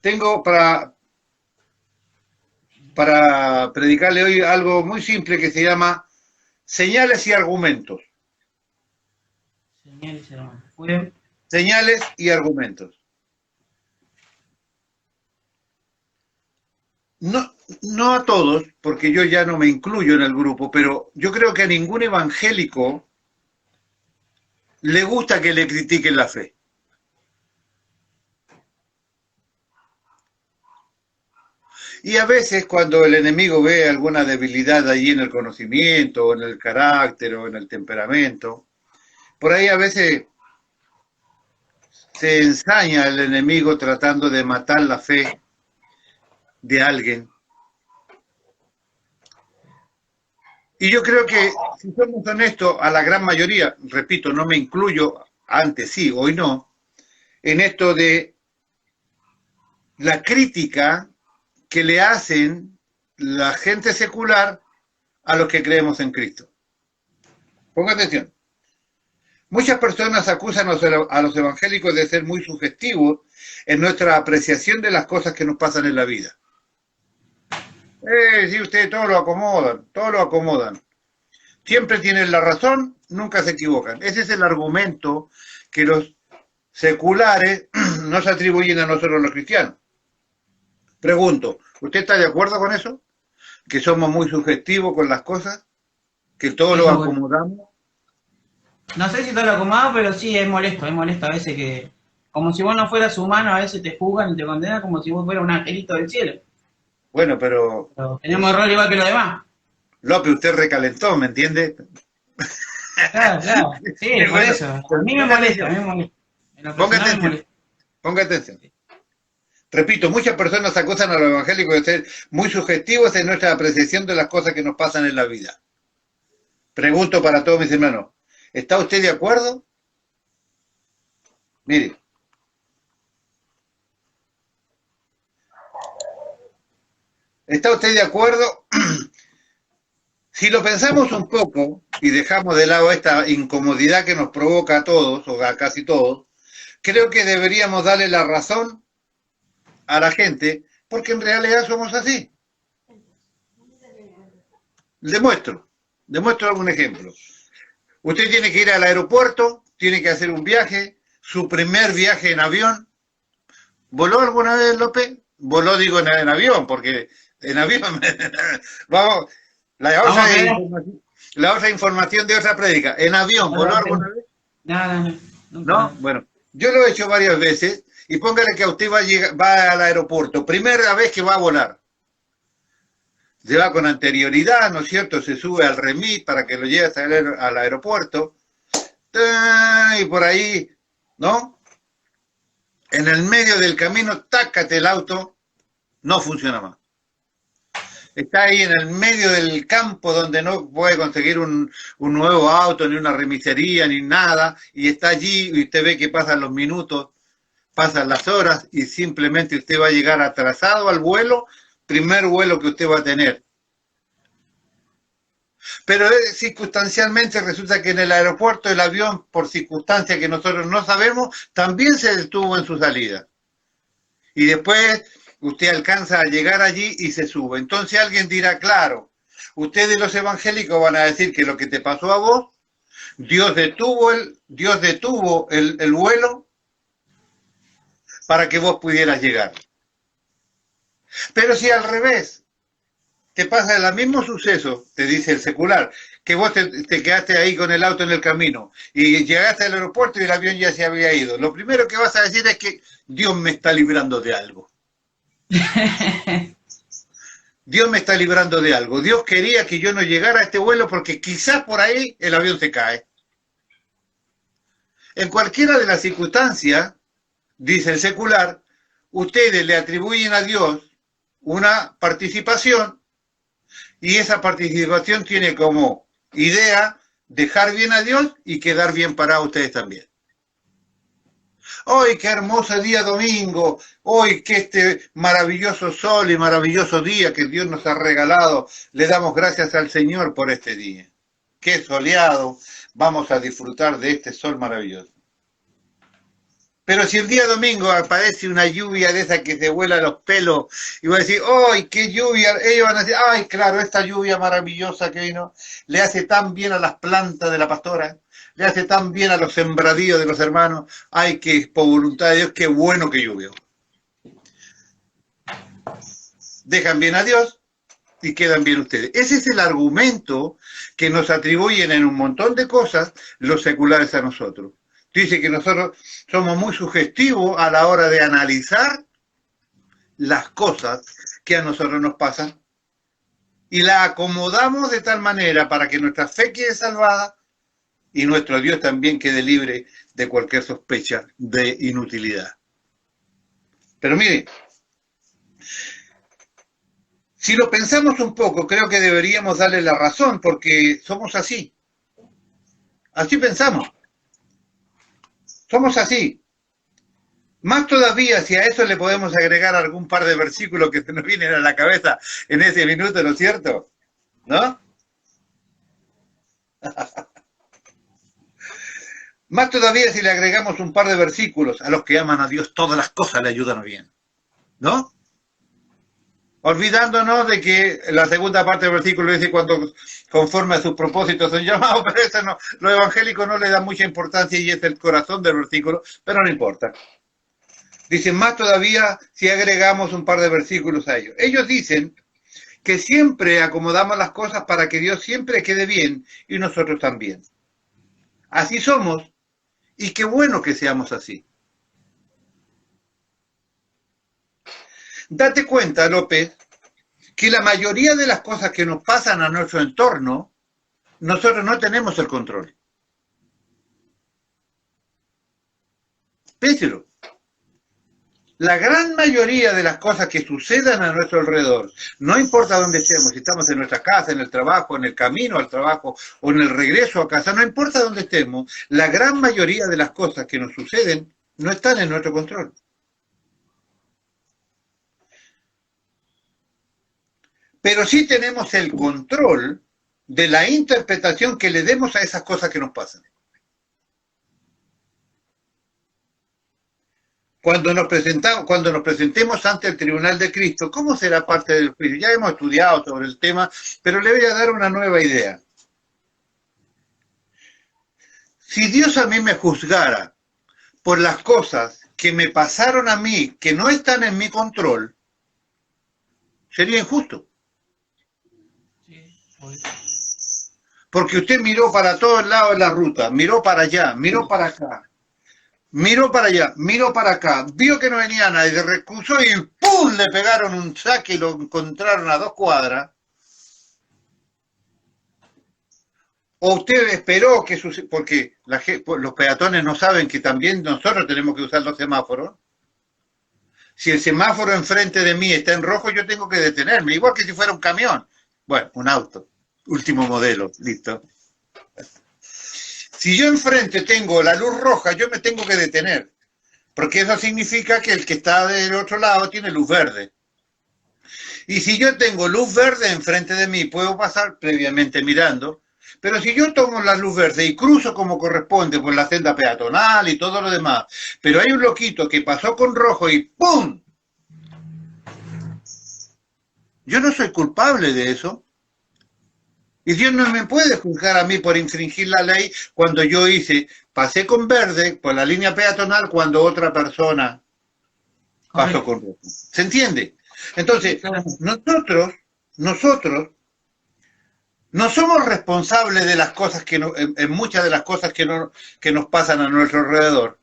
Tengo para predicarle hoy algo muy simple que se llama señales y argumentos. Señales, hermano. Fue. Señales y argumentos. No, no a todos, porque yo ya no me incluyo en el grupo, pero yo creo que a ningún evangélico le gusta que le critiquen la fe. Y a veces cuando el enemigo ve alguna debilidad allí en el conocimiento, o en el carácter, o en el temperamento, por ahí a veces se ensaña el enemigo tratando de matar la fe de alguien. Y yo creo que, si somos honestos, a la gran mayoría, repito, no me incluyo, antes sí, hoy no, en esto de la crítica que le hacen la gente secular a los que creemos en Cristo. Ponga atención. Muchas personas acusan a los evangélicos de ser muy sugestivos en nuestra apreciación de las cosas que nos pasan en la vida. Sí, ustedes todo lo acomodan. Siempre tienen la razón, nunca se equivocan. Ese es el argumento que los seculares nos atribuyen a nosotros los cristianos. Pregunto, ¿usted está de acuerdo con eso? ¿Que somos muy sugestivos con las cosas? ¿Que todo lo acomodamos? No sé si todo lo acomodado, pero sí es molesto a veces que, como si vos no fueras humano, a veces te juzgan y te condenan como si vos fueras un angelito del cielo. Bueno, pero tenemos error igual que los demás. López, usted recalentó, ¿me entiende? Claro. Sí, por bueno, eso. A mí me molesta, Ponga atención. Repito, muchas personas acusan a los evangélicos de ser muy sugestivos en nuestra apreciación de las cosas que nos pasan en la vida. Pregunto para todos mis hermanos, ¿está usted de acuerdo? Mire. ¿Está usted de acuerdo? Si lo pensamos un poco y dejamos de lado esta incomodidad que nos provoca a todos, o a casi todos, creo que deberíamos darle la razón a la gente, porque en realidad somos así. Demuestro algún ejemplo. Usted tiene que ir al aeropuerto, tiene que hacer un viaje, su primer viaje en avión. ¿Voló alguna vez, López? Voló, digo, en avión, porque en avión... Vamos, la otra información de otra prédica. ¿En avión voló alguna vez? No. Bueno, yo lo he hecho varias veces, y póngale que a usted va al aeropuerto, primera vez que va a volar. Se va con anterioridad, ¿no es cierto? Se sube al remis para que lo lleve al aeropuerto. Y por ahí, ¿no? En el medio del camino, tácate el auto, no funciona más. Está ahí en el medio del campo donde no puede conseguir un nuevo auto, ni una remisería, ni nada, y está allí y usted ve que pasan los minutos, pasan las horas y simplemente usted va a llegar atrasado al vuelo, primer vuelo que usted va a tener. Pero circunstancialmente resulta que en el aeropuerto el avión, por circunstancias que nosotros no sabemos, también se detuvo en su salida. Y después usted alcanza a llegar allí y se sube. Entonces alguien dirá, claro, ustedes los evangélicos van a decir que lo que te pasó a vos, Dios detuvo el vuelo para que vos pudieras llegar. Pero si al revés, te pasa el mismo suceso, te dice el secular, que vos te quedaste ahí con el auto en el camino y llegaste al aeropuerto y el avión ya se había ido. Lo primero que vas a decir es que Dios me está librando de algo. Dios me está librando de algo. Dios quería que yo no llegara a este vuelo porque quizás por ahí el avión se cae. En cualquiera de las circunstancias, dice el secular, ustedes le atribuyen a Dios una participación y esa participación tiene como idea dejar bien a Dios y quedar bien para ustedes también. Hoy qué hermoso día domingo, hoy que este maravilloso sol y maravilloso día que Dios nos ha regalado, le damos gracias al Señor por este día. Qué soleado, vamos a disfrutar de este sol maravilloso. Pero si el día domingo aparece una lluvia de esa que se vuela los pelos y va a decir, ¡ay, qué lluvia! Ellos van a decir, ¡ay, claro, esta lluvia maravillosa que vino le hace tan bien a las plantas de la pastora, le hace tan bien a los sembradíos de los hermanos! ¡Ay, que por voluntad de Dios, qué bueno que llovió! Dejan bien a Dios y quedan bien ustedes. Ese es el argumento que nos atribuyen en un montón de cosas los seculares a nosotros. Dice que nosotros somos muy sugestivos a la hora de analizar las cosas que a nosotros nos pasan y la acomodamos de tal manera para que nuestra fe quede salvada y nuestro Dios también quede libre de cualquier sospecha de inutilidad. Pero mire, si lo pensamos un poco, creo que deberíamos darle la razón porque somos así. Así pensamos. Somos así. Más todavía si a eso le podemos agregar algún par de versículos que se nos vienen a la cabeza en ese minuto, ¿no es cierto? ¿No? Más todavía si le agregamos un par de versículos, a los que aman a Dios todas las cosas le ayudan bien. ¿No? Olvidándonos de que la segunda parte del versículo dice cuando conforme a sus propósitos son llamados, pero eso no, los evangélicos no le dan mucha importancia y es el corazón del versículo, pero no importa. Dicen más todavía si agregamos un par de versículos a ellos. Ellos dicen que siempre acomodamos las cosas para que Dios siempre quede bien y nosotros también. Así somos y qué bueno que seamos así. Date cuenta, López, que la mayoría de las cosas que nos pasan a nuestro entorno, nosotros no tenemos el control. Pénselo. La gran mayoría de las cosas que sucedan a nuestro alrededor, no importa dónde estemos, si estamos en nuestra casa, en el trabajo, en el camino al trabajo o en el regreso a casa, no importa dónde estemos, la gran mayoría de las cosas que nos suceden no están en nuestro control. Pero sí tenemos el control de la interpretación que le demos a esas cosas que nos pasan. Cuando nos presentemos ante el tribunal de Cristo, ¿cómo será parte del juicio? Ya hemos estudiado sobre el tema, pero le voy a dar una nueva idea. Si Dios a mí me juzgara por las cosas que me pasaron a mí, que no están en mi control, sería injusto. Porque usted miró para todos lados de la ruta, miró para allá, miró para acá, miró para allá, miró para acá, vio que no venía nadie, se recusó y ¡pum! Le pegaron un saque y lo encontraron a 2 cuadras. O usted esperó que suceda, porque los peatones no saben que también nosotros tenemos que usar los semáforos. Si el semáforo enfrente de mí está en rojo, yo tengo que detenerme, igual que si fuera un camión. Bueno, un auto, último modelo, listo. Si yo enfrente tengo la luz roja, yo me tengo que detener, porque eso significa que el que está del otro lado tiene luz verde. Y si yo tengo luz verde enfrente de mí, puedo pasar previamente mirando, pero si yo tomo la luz verde y cruzo como corresponde por la senda peatonal y todo lo demás, pero hay un loquito que pasó con rojo y ¡pum! Yo no soy culpable de eso. Y Dios no me puede juzgar a mí por infringir la ley cuando yo pasé con verde por la línea peatonal cuando otra persona pasó con rojo. ¿Se entiende? Entonces, nosotros no somos responsables de las cosas en muchas de las cosas que nos pasan a nuestro alrededor.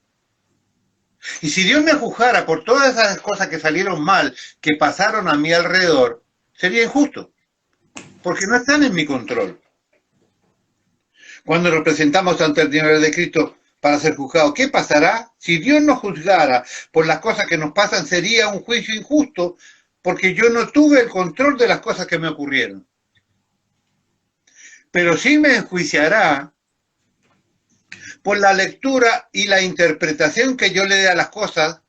Y si Dios me juzgara por todas esas cosas que salieron mal, que pasaron a mi alrededor, sería injusto, porque no están en mi control. Cuando nos presentamos ante el tribunal de Cristo para ser juzgados, ¿qué pasará? Si Dios nos juzgara por las cosas que nos pasan, sería un juicio injusto, porque yo no tuve el control de las cosas que me ocurrieron. Pero sí me enjuiciará por la lectura y la interpretación que yo le dé a las cosas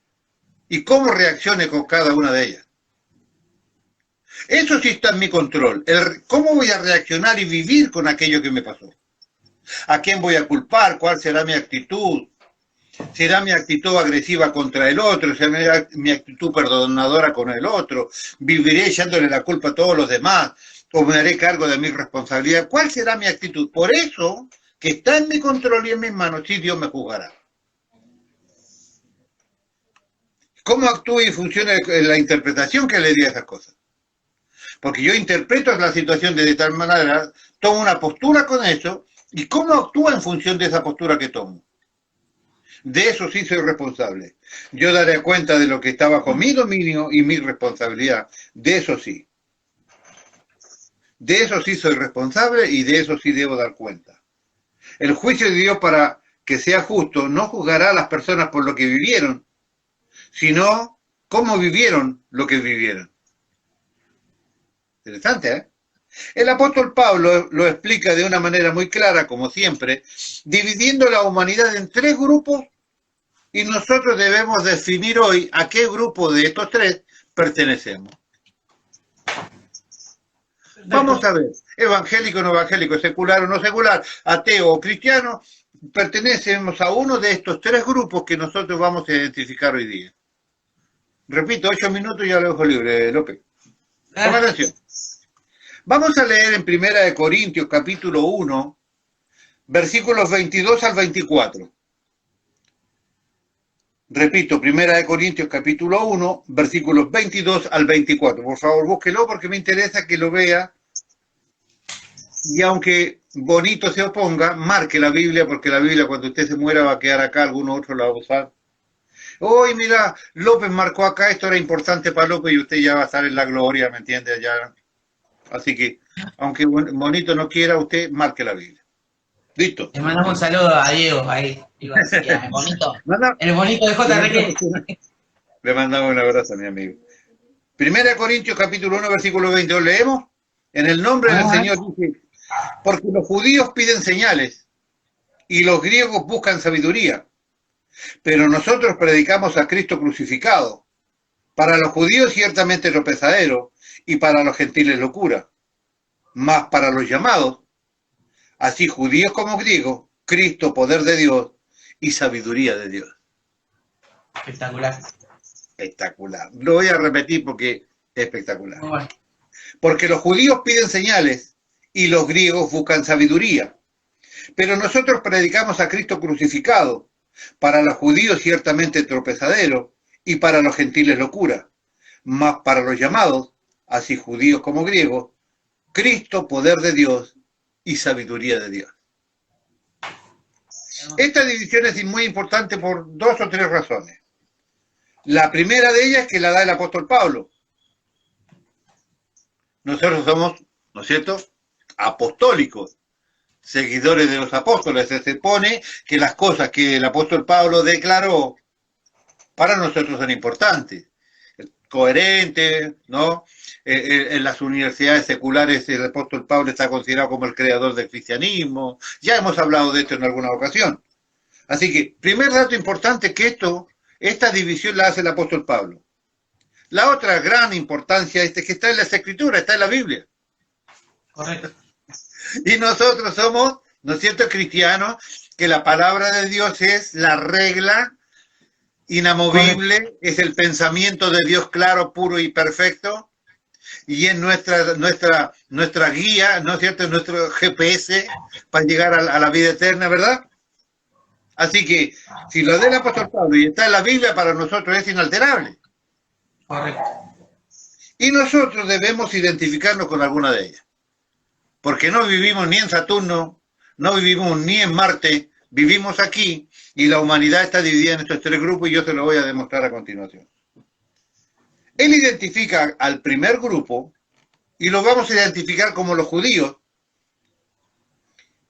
y cómo reaccione con cada una de ellas. Eso sí está en mi control. ¿Cómo voy a reaccionar y vivir con aquello que me pasó? ¿A quién voy a culpar? ¿Cuál será mi actitud? ¿Será mi actitud agresiva contra el otro? ¿Será mi actitud perdonadora con el otro? ¿Viviré echándole la culpa a todos los demás? ¿O me haré cargo de mi responsabilidad? ¿Cuál será mi actitud? Por eso, que está en mi control y en mis manos, sí, Dios me juzgará. ¿Cómo actúa y funciona la interpretación que le di a esas cosas? Porque yo interpreto la situación de tal manera, tomo una postura con eso, y cómo actúa en función de esa postura que tomo. De eso sí soy responsable. Yo daré cuenta de lo que está bajo mi dominio y mi responsabilidad. De eso sí. De eso sí soy responsable y de eso sí debo dar cuenta. El juicio de Dios, para que sea justo, no juzgará a las personas por lo que vivieron, sino cómo vivieron lo que vivieron. Interesante, ¿eh? El apóstol Pablo lo explica de una manera muy clara, como siempre, dividiendo la humanidad en 3 grupos, y nosotros debemos definir hoy a qué grupo de estos 3 pertenecemos. Vamos a ver, evangélico, no evangélico, secular o no secular, ateo o cristiano, pertenecemos a uno de estos 3 grupos que nosotros vamos a identificar hoy día. Repito, 8 minutos y ya lo dejo libre, López. Toma atención. Vamos a leer en 1 Corintios capítulo 1, versículos 22 al 24. Repito, 1 Corintios capítulo 1, versículos 22 al 24. Por favor, búsquelo porque me interesa que lo vea. Y aunque bonito se oponga, marque la Biblia, porque la Biblia cuando usted se muera va a quedar acá, alguno otro la va a usar. Hoy mira, López marcó acá, esto era importante para López y usted ya va a estar en la gloria, ¿me entiende? Ya. Así que, aunque bonito no quiera, usted marque la Biblia. ¿Listo? Le mandamos un saludo a Diego ahí. Digo, así que, el bonito. El bonito de JRQ. Le mandamos un abrazo a mi amigo. 1 Corintios capítulo 1, versículo 22, leemos. En el nombre del Señor dice, porque los judíos piden señales y los griegos buscan sabiduría, pero nosotros predicamos a Cristo crucificado. Para los judíos ciertamente tropezadero y para los gentiles locura, mas para los llamados, así judíos como griegos, Cristo poder de Dios y sabiduría de Dios. Espectacular. Espectacular. Lo voy a repetir porque es espectacular. Bueno. Porque los judíos piden señales y los griegos buscan sabiduría. Pero nosotros predicamos a Cristo crucificado, para los judíos ciertamente tropezadero y para los gentiles locura, mas para los llamados, así judíos como griegos, Cristo poder de Dios y sabiduría de Dios. Esta división es muy importante por 2 o 3 razones. La primera de ellas es que la da el apóstol Pablo. Nosotros somos, ¿no es cierto?, apostólicos, seguidores de los apóstoles. Se supone que las cosas que el apóstol Pablo declaró para nosotros son importantes, coherentes, ¿no? En las universidades seculares el apóstol Pablo está considerado como el creador del cristianismo. Ya hemos hablado de esto en alguna ocasión. Así que, primer dato importante es que esta división la hace el apóstol Pablo. La otra gran importancia es que está en las Escrituras, está en la Biblia. Correcto. Y nosotros somos, ¿no es cierto?, cristianos, que la palabra de Dios es la regla inamovible, es el pensamiento de Dios claro, puro y perfecto, y es nuestra guía, ¿no es cierto?, nuestro GPS para llegar a la vida eterna, ¿verdad? Así que, si lo del apóstol Pablo y está en la Biblia, para nosotros es inalterable. Correcto. Y nosotros debemos identificarnos con alguna de ellas. Porque no vivimos ni en Saturno, no vivimos ni en Marte, vivimos aquí y la humanidad está dividida en estos 3 grupos y yo se lo voy a demostrar a continuación. Él identifica al primer grupo y lo vamos a identificar como los judíos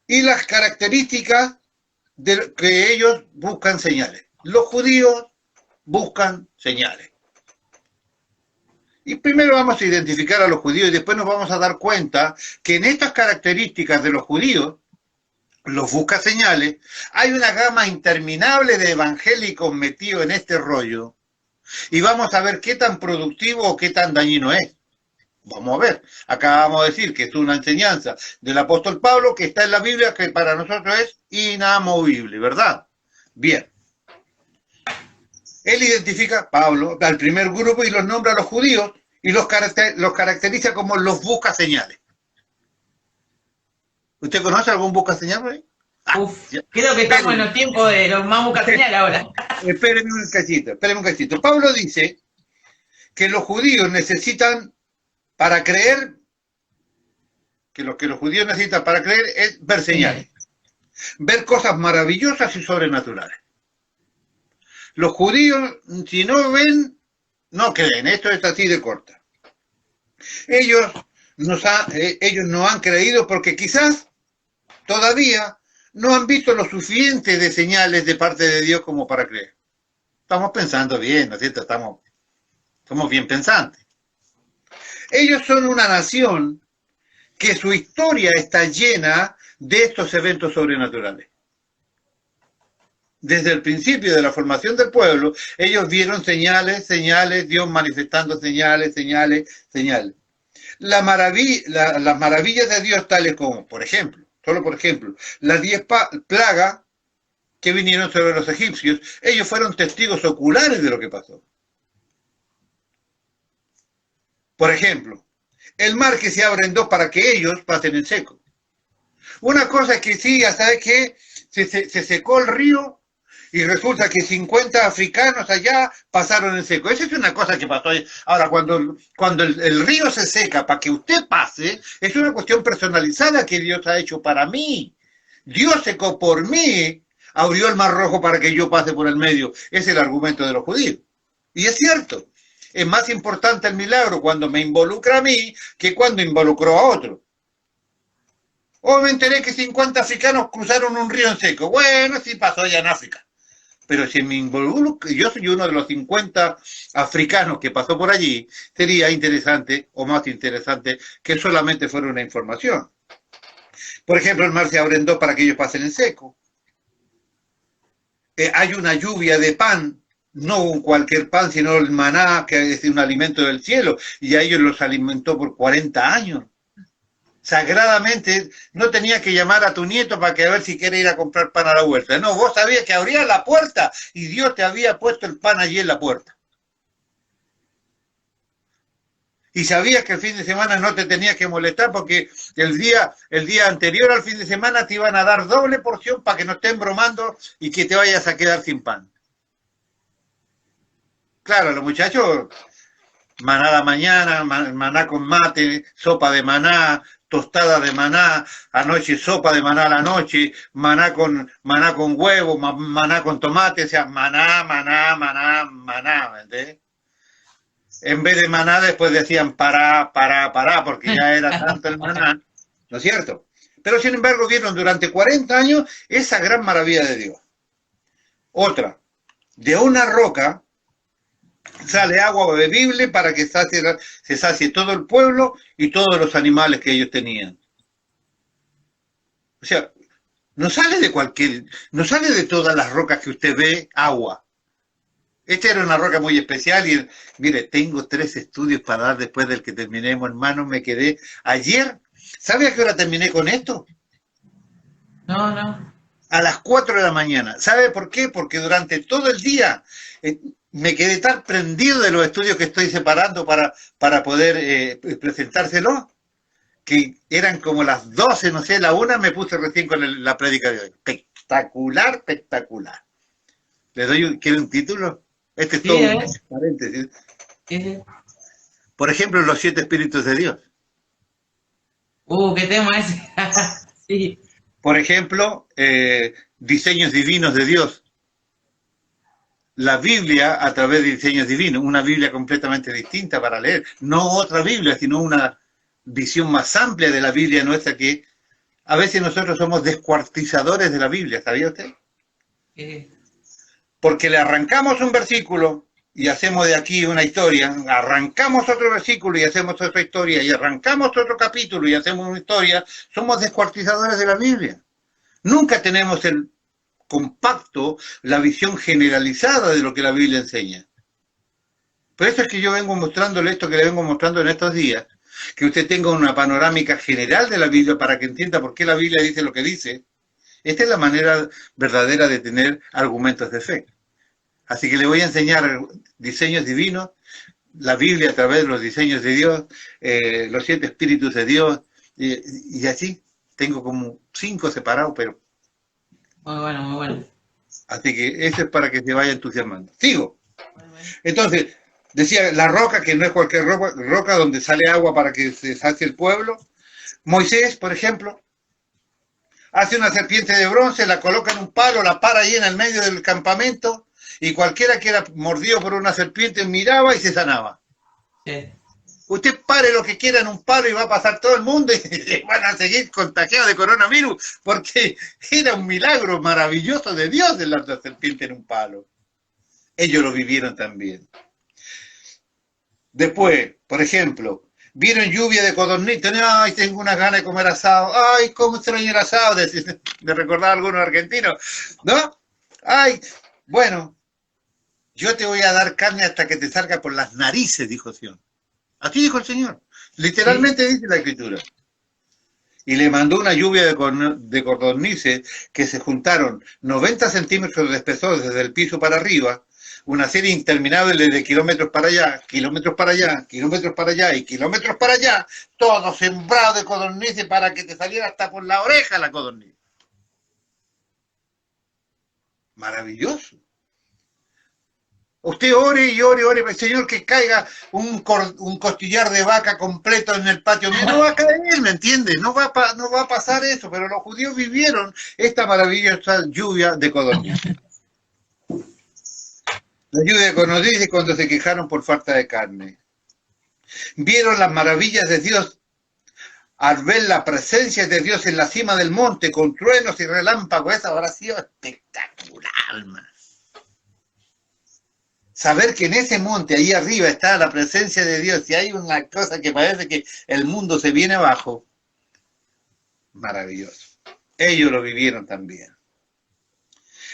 y las características de que ellos buscan señales. Los judíos buscan señales. Y primero vamos a identificar a los judíos y después nos vamos a dar cuenta que en estas características de los judíos, los busca señales, hay una gama interminable de evangélicos metidos en este rollo y vamos a ver qué tan productivo o qué tan dañino es. Vamos a ver, acá vamos a decir que es una enseñanza del apóstol Pablo que está en la Biblia que para nosotros es inamovible, ¿verdad? Bien. Él identifica, Pablo, al primer grupo y los nombra a los judíos y los caracteriza como los busca señales. ¿Usted conoce algún busca señales? Uf, creo que estamos en los tiempos de los más busca señal ahora. Espérenme un cachito. Pablo dice que los judíos necesitan para creer, que lo que los judíos necesitan para creer es ver señales, ver cosas maravillosas y sobrenaturales. Los judíos, si no ven, no creen. Esto es así de corta. Ellos no han creído porque quizás todavía no han visto lo suficiente de señales de parte de Dios como para creer. Estamos pensando bien, ¿no es cierto? Somos bien pensantes. Ellos son una nación que su historia está llena de estos eventos sobrenaturales. Desde el principio de la formación del pueblo, ellos vieron señales, Dios manifestando señales. Las maravillas de Dios tales como, por ejemplo, las 10 plagas que vinieron sobre los egipcios, ellos fueron testigos oculares de lo que pasó. Por ejemplo, el mar que se abre en dos para que ellos pasen en seco. Una cosa es que sí, ya sabes que se secó el río y resulta que 50 africanos allá pasaron en seco. Esa es una cosa que pasó ahí. Ahora, cuando el río se seca para que usted pase, es una cuestión personalizada que Dios ha hecho para mí. Dios secó por mí, abrió el mar rojo para que yo pase por el medio. Es el argumento de los judíos. Y es cierto. Es más importante el milagro cuando me involucra a mí que cuando involucró a otro. O me enteré que 50 africanos cruzaron un río en seco. Bueno, sí pasó allá en África. Pero si me involucro, yo soy uno de los 50 africanos que pasó por allí, sería interesante o más interesante que solamente fuera una información. Por ejemplo, el mar se abre en dos para que ellos pasen en seco. Hay una lluvia de pan, no cualquier pan, sino el maná, que es un alimento del cielo, y a ellos los alimentó por 40 años. Sagradamente, no tenías que llamar a tu nieto para que a ver si quiere ir a comprar pan a la huerta. No, vos sabías que abrías la puerta y Dios te había puesto el pan allí en la puerta. Y sabías que el fin de semana no te tenías que molestar porque el día anterior al fin de semana te iban a dar doble porción para que no estén bromando y que te vayas a quedar sin pan. Claro, los muchachos, maná a la mañana, maná con mate, sopa de maná, tostada de maná, anoche sopa de maná a la noche, maná con huevo, maná con tomate, o sea, maná, ¿me entiendes? En vez de maná después decían pará, porque ya era tanto el maná, ¿no es cierto? Pero sin embargo vieron durante 40 años esa gran maravilla de Dios. Otra, de una roca sale agua bebible para que se sacie todo el pueblo y todos los animales que ellos tenían. O sea, no sale de todas las rocas que usted ve agua. Esta era una roca muy especial y, mire, tengo 3 estudios para dar después del que terminemos, hermano, me quedé ayer. ¿Sabe a qué hora terminé con esto? No. A las 4 de la mañana. ¿Sabe por qué? Porque durante todo el día me quedé tan prendido de los estudios que estoy separando para poder presentárselo, que eran como las 12, no sé, la 1, me puse recién con la prédica de hoy. Espectacular. ¿Quiere un título? Este es todo un paréntesis. Por ejemplo, los 7 espíritus de Dios. ¿Qué tema ese? Sí. Por ejemplo, diseños divinos de Dios. La Biblia a través de diseños divinos, una Biblia completamente distinta para leer, no otra Biblia, sino una visión más amplia de la Biblia nuestra, que a veces nosotros somos descuartizadores de la Biblia, ¿sabía usted? Porque le arrancamos un versículo y hacemos de aquí una historia, arrancamos otro versículo y hacemos otra historia, y arrancamos otro capítulo y hacemos una historia, somos descuartizadores de la Biblia. Nunca tenemos el compacto, la visión generalizada de lo que la Biblia enseña. Por eso es que yo vengo mostrándole esto que le vengo mostrando en estos días, que usted tenga una panorámica general de la Biblia para que entienda por qué la Biblia dice lo que dice. Esta es la manera verdadera de tener argumentos de fe. Así que le voy a enseñar diseños divinos, la Biblia a través de los diseños de Dios, los 7 espíritus de Dios, y así. Tengo como 5 separados, pero... Muy bueno, muy bueno. Así que eso es para que se vaya entusiasmando. Sigo. Bueno. Entonces, decía, la roca, que no es cualquier roca donde sale agua para que se sacie el pueblo. Moisés, por ejemplo, hace una serpiente de bronce, la coloca en un palo, la para ahí en el medio del campamento, y cualquiera que era mordido por una serpiente miraba y se sanaba. Sí. Usted pare lo que quiera en un palo y va a pasar todo el mundo y van a seguir contagiados de coronavirus, porque era un milagro maravilloso de Dios de la serpiente en un palo. Ellos lo vivieron también. Después, por ejemplo, vieron lluvia de codornices. Ay, tengo unas ganas de comer asado. Ay, cómo extraño el asado, de recordar a algunos argentinos, ¿no? Ay, bueno, yo te voy a dar carne hasta que te salga por las narices, dijo Sion. Así dijo el Señor. Literalmente dice la Escritura. Y le mandó una lluvia de codornices que se juntaron 90 centímetros de espesor desde el piso para arriba, una serie interminable de kilómetros para allá, kilómetros para allá, kilómetros para allá y kilómetros para allá, todo sembrado de codornices para que te saliera hasta por la oreja la codorniz. Maravilloso. Usted ore y ore, ore, Señor, que caiga un costillar de vaca completo en el patio mío. No va a caer, ¿me entiende? No va a pasar eso, pero los judíos vivieron esta maravillosa lluvia de codornices. La lluvia de codornices cuando se quejaron por falta de carne. Vieron las maravillas de Dios al ver la presencia de Dios en la cima del monte con truenos y relámpagos. Esa habrá sido espectacular, man. Saber que en ese monte, ahí arriba, está la presencia de Dios y hay una cosa que parece que el mundo se viene abajo. Maravilloso. Ellos lo vivieron también.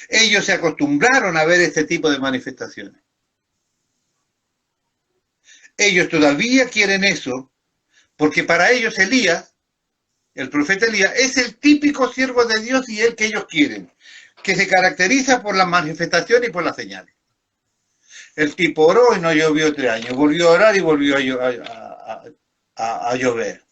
Ellos se acostumbraron a ver este tipo de manifestaciones. Ellos todavía quieren eso, porque para ellos Elías, el profeta Elías, es el típico siervo de Dios y el que ellos quieren, que se caracteriza por la manifestación y por las señales. El tipo oró y no llovió 3 años. Volvió a orar y volvió a llover.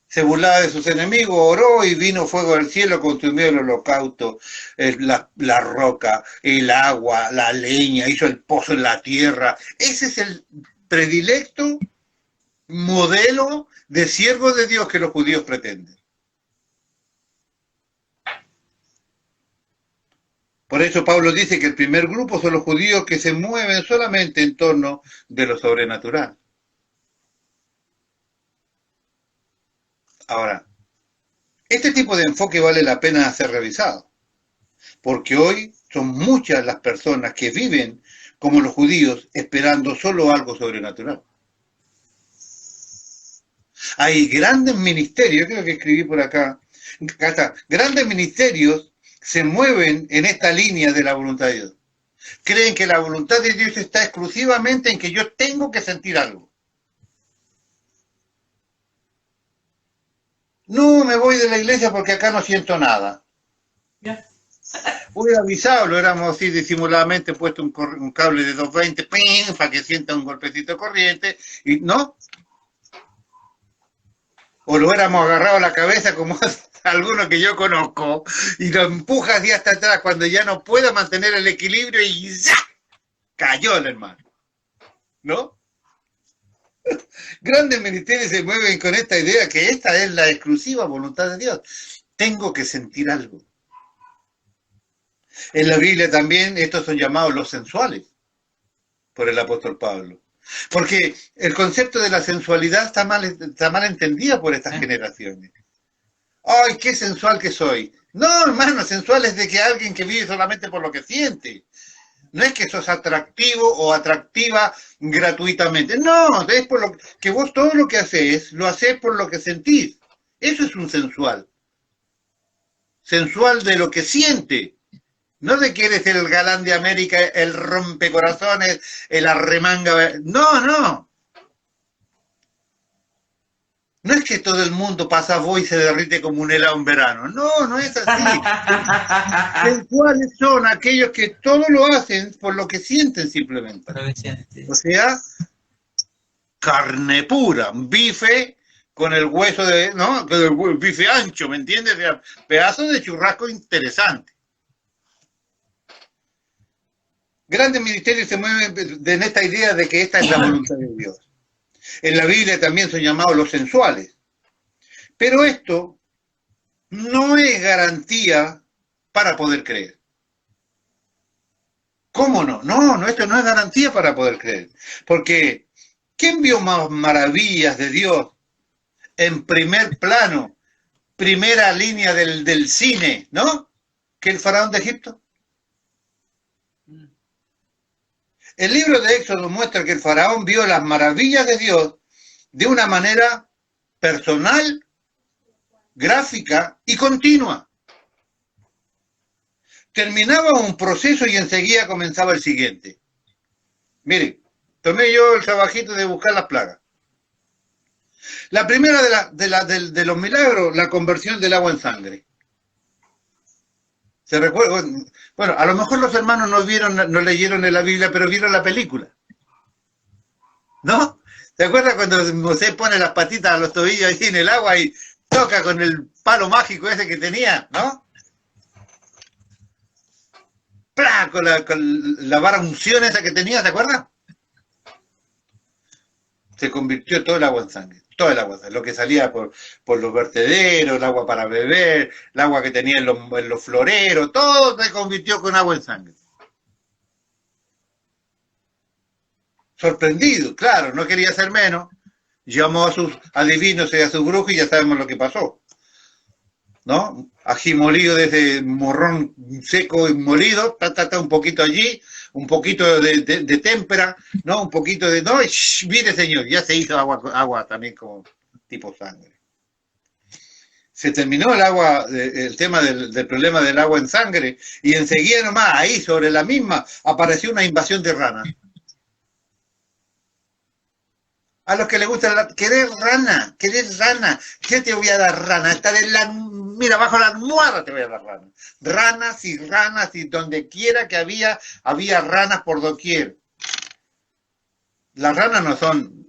Se burlaba de sus enemigos, oró y vino fuego del cielo, consumió el holocausto, la roca, el agua, la leña, hizo el pozo en la tierra. Ese es el predilecto modelo de siervo de Dios que los judíos pretenden. Por eso Pablo dice que el primer grupo son los judíos que se mueven solamente en torno de lo sobrenatural. Ahora, este tipo de enfoque vale la pena ser revisado, porque hoy son muchas las personas que viven como los judíos esperando solo algo sobrenatural. Hay grandes ministerios, creo que escribí por acá está, grandes ministerios se mueven en esta línea de la voluntad de Dios. Creen que la voluntad de Dios está exclusivamente en que yo tengo que sentir algo. No me voy de la iglesia porque acá no siento nada. Ya. Hubiera avisado, lo éramos así disimuladamente puesto un cable de 220 ¡ping! Para que sienta un golpecito de corriente, y no. O lo hubiéramos agarrado a la cabeza como algunos que yo conozco, y lo empujas y hasta atrás cuando ya no pueda mantener el equilibrio y ¡ya! Cayó el hermano. ¿No? Grandes ministerios se mueven con esta idea que esta es la exclusiva voluntad de Dios. Tengo que sentir algo. En la Biblia también estos son llamados los sensuales por el apóstol Pablo. Porque el concepto de la sensualidad está mal entendida por estas generaciones. ¡Ay, qué sensual que soy! No, hermano, sensual es de que alguien que vive solamente por lo que siente. No es que sos atractivo o atractiva gratuitamente. No, es por lo que vos todo lo que haces, lo haces por lo que sentís. Eso es un sensual. Sensual de lo que siente. No de que eres el galán de América, el rompecorazones, el arremanga. No, no. No es que todo el mundo pasa vos y se derrite como un helado en verano. No, no es así. ¿Cuáles son aquellos que todo lo hacen por lo que sienten simplemente? O sea, carne pura, un bife con el hueso de, ¿no? Con el bife ancho, ¿me entiendes? O sea, pedazo de churrasco interesante. Grandes ministerios se mueven en esta idea de que esta es la voluntad de Dios. En la Biblia también son llamados los sensuales. Pero esto no es garantía para poder creer. ¿Cómo no? No, esto no es garantía para poder creer. Porque, ¿quién vio más maravillas de Dios en primer plano, primera línea del cine, ¿no? Que el faraón de Egipto. El libro de Éxodo muestra que el faraón vio las maravillas de Dios de una manera personal, gráfica y continua. Terminaba un proceso y enseguida comenzaba el siguiente. Mire, tomé yo el trabajito de buscar las plagas. La primera de los milagros, la conversión del agua en sangre. ¿Se recuerda? Bueno, a lo mejor los hermanos no leyeron en la Biblia, pero vieron la película. ¿No? ¿Se acuerdan cuando Moisés pone las patitas a los tobillos ahí en el agua y toca con el palo mágico ese que tenía, ¿no? ¡Plá! Con la vara unción esa que tenía, ¿se acuerdan? Se convirtió todo el agua en sangre. Todo el agua, lo que salía por los vertederos, el agua para beber, el agua que tenía en los floreros, todo se convirtió con agua en sangre. Sorprendido, claro, no quería ser menos. Llamó a sus adivinos y a sus brujos y ya sabemos lo que pasó. ¿No? Ají molido de ese morrón seco y molido, un poquito allí, un poquito de témpera, ¿no? Un poquito de... No, mire señor, ya se hizo agua también como tipo sangre. Se terminó el tema del problema del agua en sangre y enseguida nomás, ahí sobre la misma, apareció una invasión de ranas. A los que les gusta querer rana, ¿qué te voy a dar rana? Mira, bajo la almohada te voy a dar rana. Ranas y donde quiera que había ranas por doquier. Las ranas no son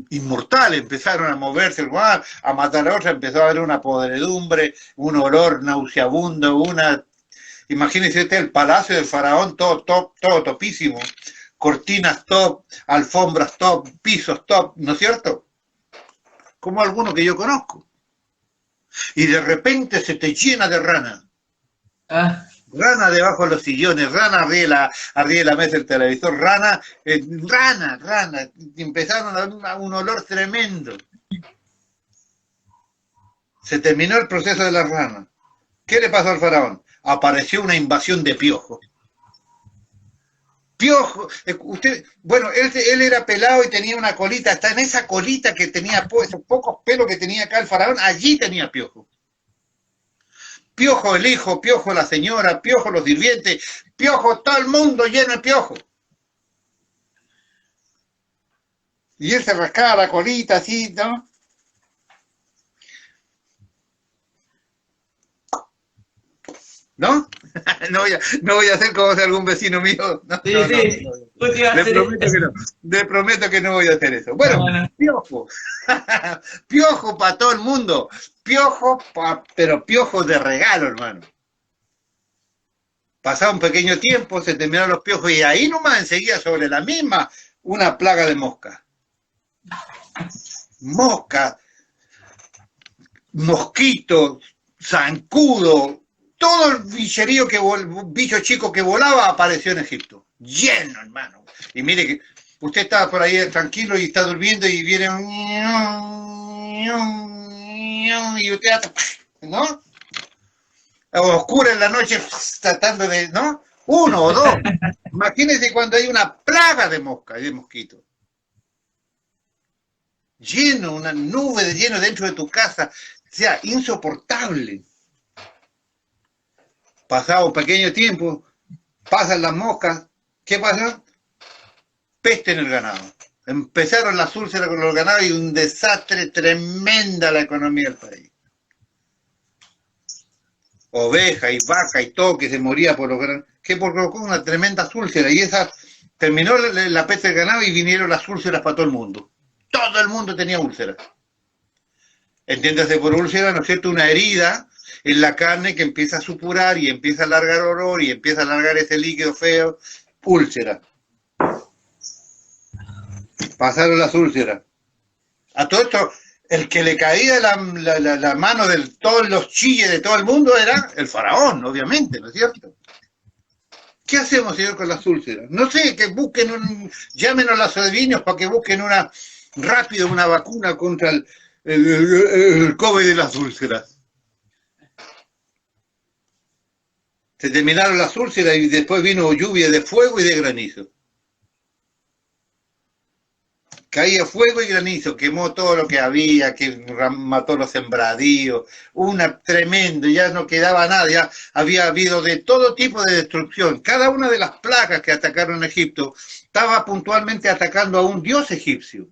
inmortales, empezaron a moverse, a matar a otras, empezó a haber una podredumbre, un olor nauseabundo, imagínense usted el palacio del faraón, todo topísimo. Cortinas top, alfombras top, pisos top, ¿no es cierto? Como alguno que yo conozco. Y de repente se te llena de rana. Rana debajo de los sillones, rana arriba de la mesa del televisor, rana. Empezaron a dar un olor tremendo. Se terminó el proceso de la rana. ¿Qué le pasó al faraón? Apareció una invasión de piojos. Piojo, él era pelado y tenía una colita, hasta en esa colita que tenía, esos pocos pelos que tenía acá el faraón, allí tenía piojo. Piojo el hijo, piojo la señora, piojo los sirvientes, piojo todo el mundo lleno de piojo. Y él se rascaba la colita así, ¿no? ¿No? No voy a hacer como si algún vecino mío. No, sí, no, sí. No. Le prometo que no voy a hacer eso. Bueno, piojo. Piojo para todo el mundo. Piojo, pero piojo de regalo, hermano. Pasado un pequeño tiempo, se terminaron los piojos y ahí nomás enseguida sobre la misma una plaga de moscas. Moscas, mosquitos, zancudo. Todo el bicherío bicho chico que volaba apareció en Egipto. Lleno, hermano. Y mire que usted está por ahí tranquilo y está durmiendo y viene y usted hace, ¿no? Oscura en la noche tratando de, ¿no? Uno o dos. Imagínense cuando hay una plaga de moscas y de mosquitos. Lleno, una nube de lleno dentro de tu casa. O sea, insoportable. Pasado un pequeño tiempo, pasan las moscas, ¿qué pasa? Peste en el ganado. Empezaron las úlceras con los ganados y un desastre tremenda la economía del país. Oveja y vaca y todo que se moría por los ganados, que provocó una tremenda úlcera. Y esa terminó la peste del ganado y vinieron las úlceras para todo el mundo. Todo el mundo tenía úlceras. Entiéndase por úlcera, ¿no es cierto? Una herida en la carne que empieza a supurar y empieza a largar olor y empieza a largar ese líquido feo. Úlcera. Pasaron las úlceras. A todo esto, el que le caía la mano de todos los chilles de todo el mundo era el faraón, obviamente, ¿no es cierto? ¿Qué hacemos, señor, con las úlceras? No sé, que busquen llámenos a los adivinos para que busquen rápido una vacuna contra el COVID de las úlceras. Se terminaron las úlceras y después vino lluvia de fuego y de granizo. Caía fuego y granizo, quemó todo lo que había, que mató los sembradíos, tremendo, ya no quedaba nada, ya había habido de todo tipo de destrucción. Cada una de las plagas que atacaron a Egipto estaba puntualmente atacando a un dios egipcio.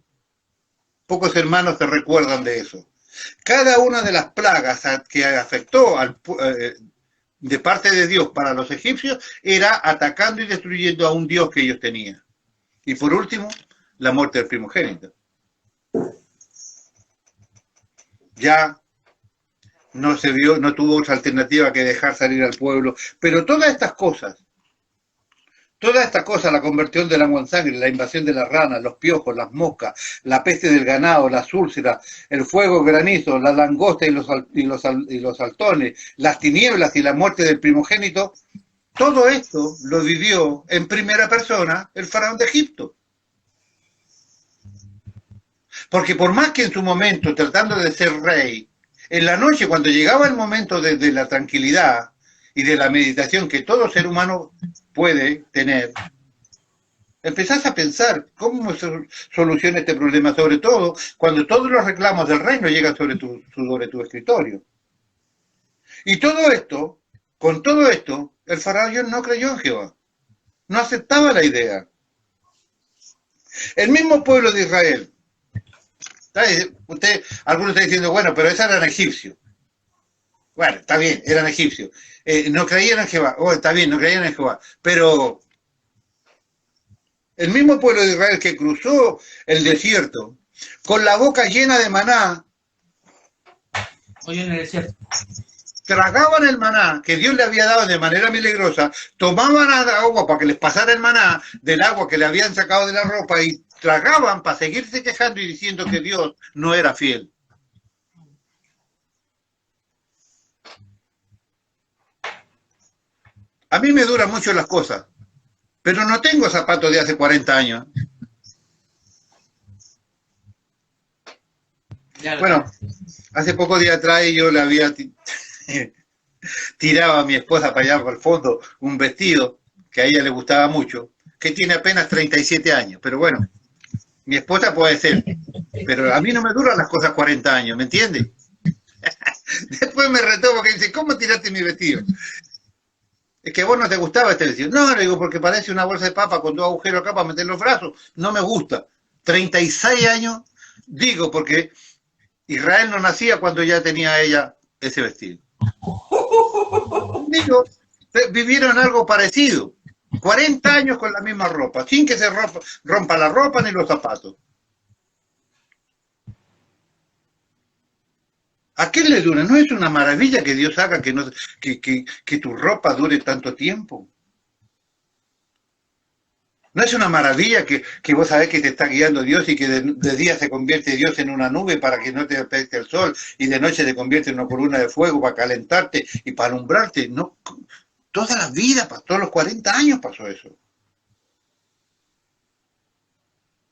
Pocos hermanos se recuerdan de eso. Cada una de las plagas que afectó de parte de Dios para los egipcios era atacando y destruyendo a un dios que ellos tenían. Y por último, la muerte del primogénito. Ya no tuvo otra alternativa que dejar salir al pueblo. Pero todas estas cosas, la conversión del agua en sangre, la invasión de las ranas, los piojos, las moscas, la peste del ganado, las úlceras, el fuego, el granizo, la langosta y los saltones, las tinieblas y la muerte del primogénito, todo esto lo vivió en primera persona el faraón de Egipto. Porque por más que en su momento, tratando de ser rey, en la noche, cuando llegaba el momento de la tranquilidad y de la meditación que todo ser humano puede tener, empezás a pensar cómo se soluciona este problema, sobre todo cuando todos los reclamos del reino llegan sobre tu escritorio. Y con todo esto, el faraón no creyó en Jehová, no aceptaba la idea. El mismo pueblo de Israel, algunos están diciendo, bueno, pero esos eran egipcios. Bueno, está bien, eran egipcios. No creían en Jehová. Está bien, no creían en Jehová. Pero el mismo pueblo de Israel que cruzó el desierto con la boca llena de maná, hoy en el desierto, tragaban el maná que Dios le había dado de manera milagrosa, tomaban agua para que les pasara el maná del agua que le habían sacado de la ropa y tragaban para seguirse quejando y diciendo que Dios no era fiel. A mí me duran mucho las cosas, pero no tengo zapatos de hace 40 años. Bueno, hace pocos días atrás yo le había tirado a mi esposa para allá, para el fondo, un vestido que a ella le gustaba mucho, que tiene apenas 37 años, pero bueno, mi esposa puede ser, pero a mí no me duran las cosas 40 años, ¿me entiendes? Después me retó porque dice, ¿cómo tiraste mi vestido? Es que a vos no te gustaba este vestido. No, le digo, porque parece una bolsa de papa con 2 agujeros acá para meter los brazos. No me gusta. 36 años, digo, porque Israel no nacía cuando ya tenía ella ese vestido. Digo, vivieron algo parecido. 40 años con la misma ropa, sin que se rompa la ropa ni los zapatos. ¿A qué le dura? ¿No es una maravilla que Dios haga que tu ropa dure tanto tiempo? ¿No es una maravilla que vos sabés que te está guiando Dios y que de día se convierte Dios en una nube para que no te afecte el sol y de noche te convierte en una columna de fuego para calentarte y para alumbrarte? No, toda la vida, todos los 40 años pasó eso.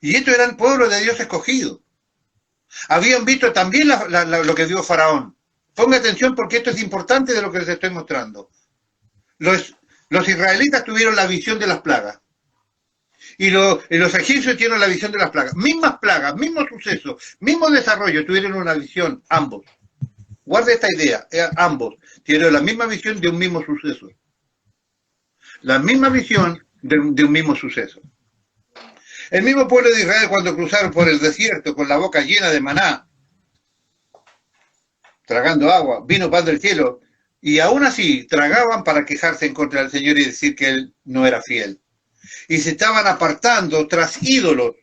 Y esto era el pueblo de Dios escogido. Habían visto también lo que vio Faraón. Ponga atención porque esto es importante de lo que les estoy mostrando. Los israelitas tuvieron la visión de las plagas. Y los egipcios tuvieron la visión de las plagas. Mismas plagas, mismos sucesos, mismo desarrollo, tuvieron una visión, ambos. Guarda esta idea, ambos tuvieron la misma visión de un mismo suceso. La misma visión de un mismo suceso. El mismo pueblo de Israel cuando cruzaron por el desierto con la boca llena de maná, tragando agua, vino pan del cielo, y aún así tragaban para quejarse en contra del Señor y decir que Él no era fiel. Y se estaban apartando tras ídolos,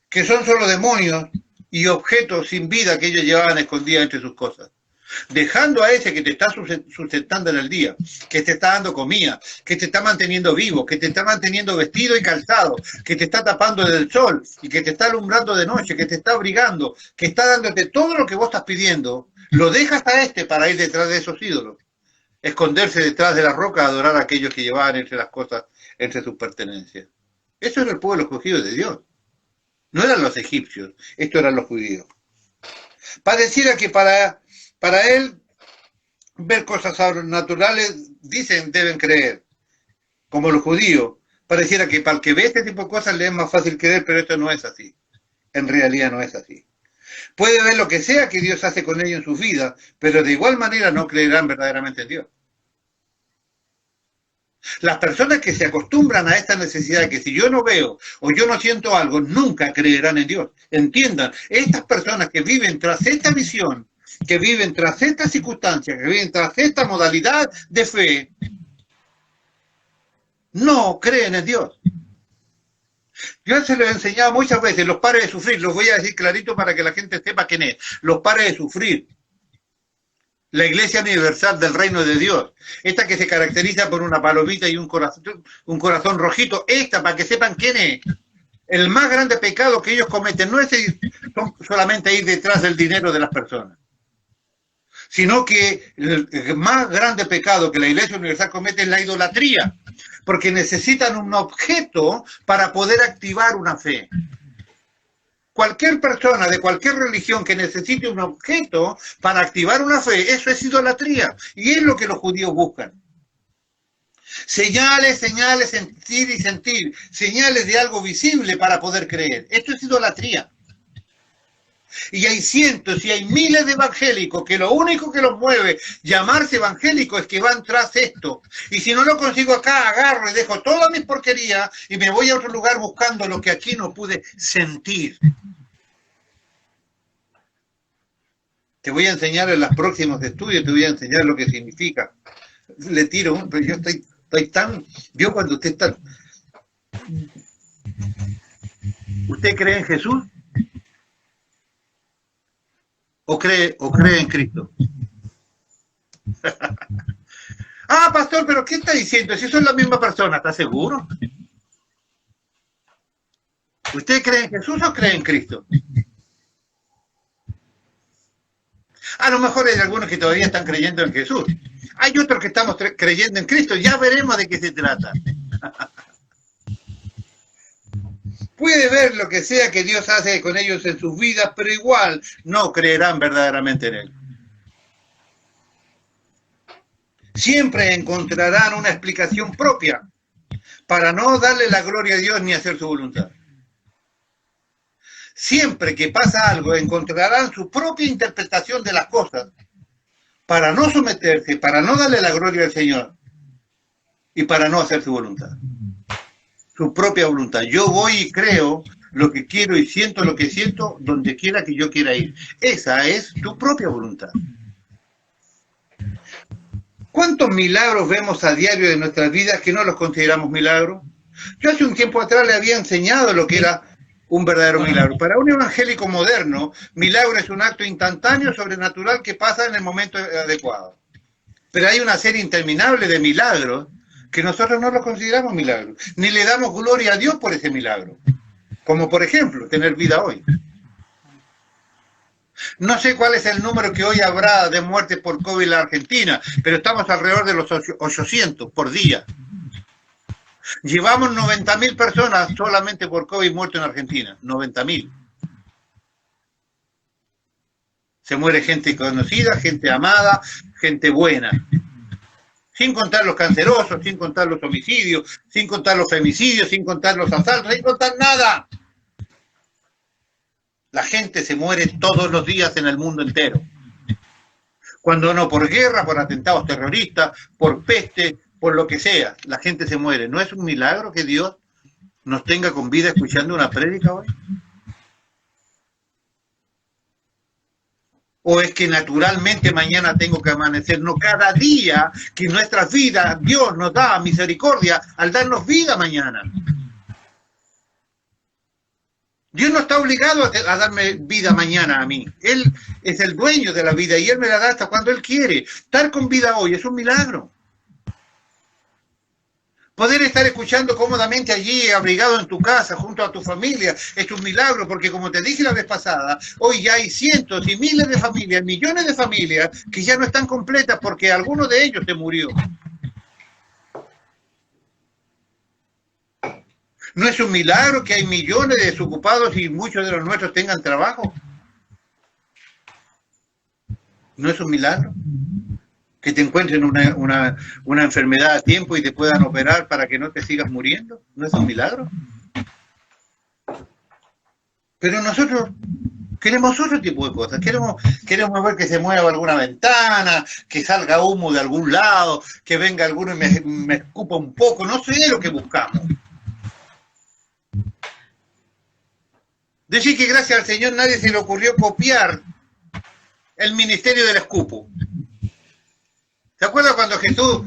que son solo demonios y objetos sin vida que ellos llevaban escondidas entre sus cosas. Dejando a ese que te está sustentando en el día, que te está dando comida, que te está manteniendo vivo, que te está manteniendo vestido y calzado, que te está tapando del sol y que te está alumbrando de noche, que te está abrigando, que está dándote todo lo que vos estás pidiendo, lo dejas a este para ir detrás de esos ídolos, esconderse detrás de la roca, adorar a aquellos que llevaban entre las cosas, entre sus pertenencias. Eso era el pueblo escogido de Dios. No eran los egipcios, estos eran los judíos. Pareciera que para él ver cosas sobrenaturales, dicen, deben creer, como los judíos. Pareciera que para el que ve este tipo de cosas le es más fácil creer, pero esto no es así. En realidad no es así. Puede ver lo que sea que Dios hace con ellos en sus vidas, pero de igual manera no creerán verdaderamente en Dios. Las personas que se acostumbran a esta necesidad de que si yo no veo o yo no siento algo, nunca creerán en Dios. Entiendan, estas personas que viven tras esta visión, que viven tras esta circunstancia, que viven tras esta modalidad de fe, no creen en Dios. Yo se lo he enseñado muchas veces, los pares de sufrir, los voy a decir clarito para que la gente sepa quién es. Los pares de sufrir. La Iglesia Universal del Reino de Dios, esta que se caracteriza por una palomita y un corazón rojito, esta para que sepan quién es. El más grande pecado que ellos cometen no es solamente ir detrás del dinero de las personas, sino que el más grande pecado que la Iglesia Universal comete es la idolatría, porque necesitan un objeto para poder activar una fe. Cualquier persona de cualquier religión que necesite un objeto para activar una fe, eso es idolatría. Y es lo que los judíos buscan. Señales, señales, sentir y sentir. Señales de algo visible para poder creer. Esto es idolatría. Y hay cientos y hay miles de evangélicos que lo único que los mueve llamarse evangélico es que van tras esto. Y si no lo consigo acá, agarro y dejo todas mis porquerías y me voy a otro lugar buscando lo que aquí no pude sentir. Te voy a enseñar en los próximos estudios, te voy a enseñar lo que significa. Le tiro, pero yo estoy tan... Yo cuando usted está... ¿Usted cree en Jesús? ¿O cree en Cristo? Ah, pastor, pero ¿qué está diciendo? Si son la misma persona, ¿está seguro? ¿Usted cree en Jesús o cree en Cristo? A lo mejor hay algunos que todavía están creyendo en Jesús. Hay otros que estamos creyendo en Cristo. Ya veremos de qué se trata. Puede ver lo que sea que Dios hace con ellos en sus vidas, pero igual no creerán verdaderamente en Él. Siempre encontrarán una explicación propia para no darle la gloria a Dios ni hacer su voluntad. Siempre que pasa algo, encontrarán su propia interpretación de las cosas para no someterse, para no darle la gloria al Señor y para no hacer su voluntad. Su propia voluntad. Yo voy y creo lo que quiero y siento lo que siento donde quiera que yo quiera ir. Esa es tu propia voluntad. ¿Cuántos milagros vemos a diario de nuestras vidas que no los consideramos milagros? Yo hace un tiempo atrás le había enseñado lo que era un verdadero milagro. Para un evangélico moderno, milagro es un acto instantáneo, sobrenatural, que pasa en el momento adecuado. Pero hay una serie interminable de milagros que nosotros no los consideramos milagros, ni le damos gloria a Dios por ese milagro. Como por ejemplo, tener vida hoy. No sé cuál es el número que hoy habrá de muertes por COVID en la Argentina, pero estamos alrededor de los 800 por día. Llevamos 90.000 personas solamente por COVID muerto en Argentina. 90.000. Se muere gente conocida, gente amada, gente buena. Sin contar los cancerosos, sin contar los homicidios, sin contar los femicidios, sin contar los asaltos, sin contar nada. La gente se muere todos los días en el mundo entero. Cuando no por guerra, por atentados terroristas, por peste, por lo que sea, la gente se muere. ¿No es un milagro que Dios nos tenga con vida escuchando una prédica hoy? ¿O es que naturalmente mañana tengo que amanecer? No, cada día que en nuestras vidas Dios nos da misericordia al darnos vida mañana. Dios no está obligado a darme vida mañana a mí. Él es el dueño de la vida y Él me la da hasta cuando Él quiere. Estar con vida hoy es un milagro. Poder estar escuchando cómodamente allí, abrigado en tu casa, junto a tu familia, es un milagro, porque como te dije la vez pasada, hoy ya hay cientos y miles de familias, millones de familias, que ya no están completas porque alguno de ellos se murió. ¿No es un milagro que hay millones de desocupados y muchos de los nuestros tengan trabajo? ¿No es un milagro? Que te encuentren una enfermedad a tiempo y te puedan operar para que no te sigas muriendo. ¿No es un milagro? Pero nosotros queremos otro tipo de cosas. Queremos ver que se mueva alguna ventana, que salga humo de algún lado, que venga alguno y me escupa un poco. No sé lo que buscamos. Decir que gracias al Señor nadie se le ocurrió copiar el ministerio del escupo. ¿Se acuerda cuando Jesús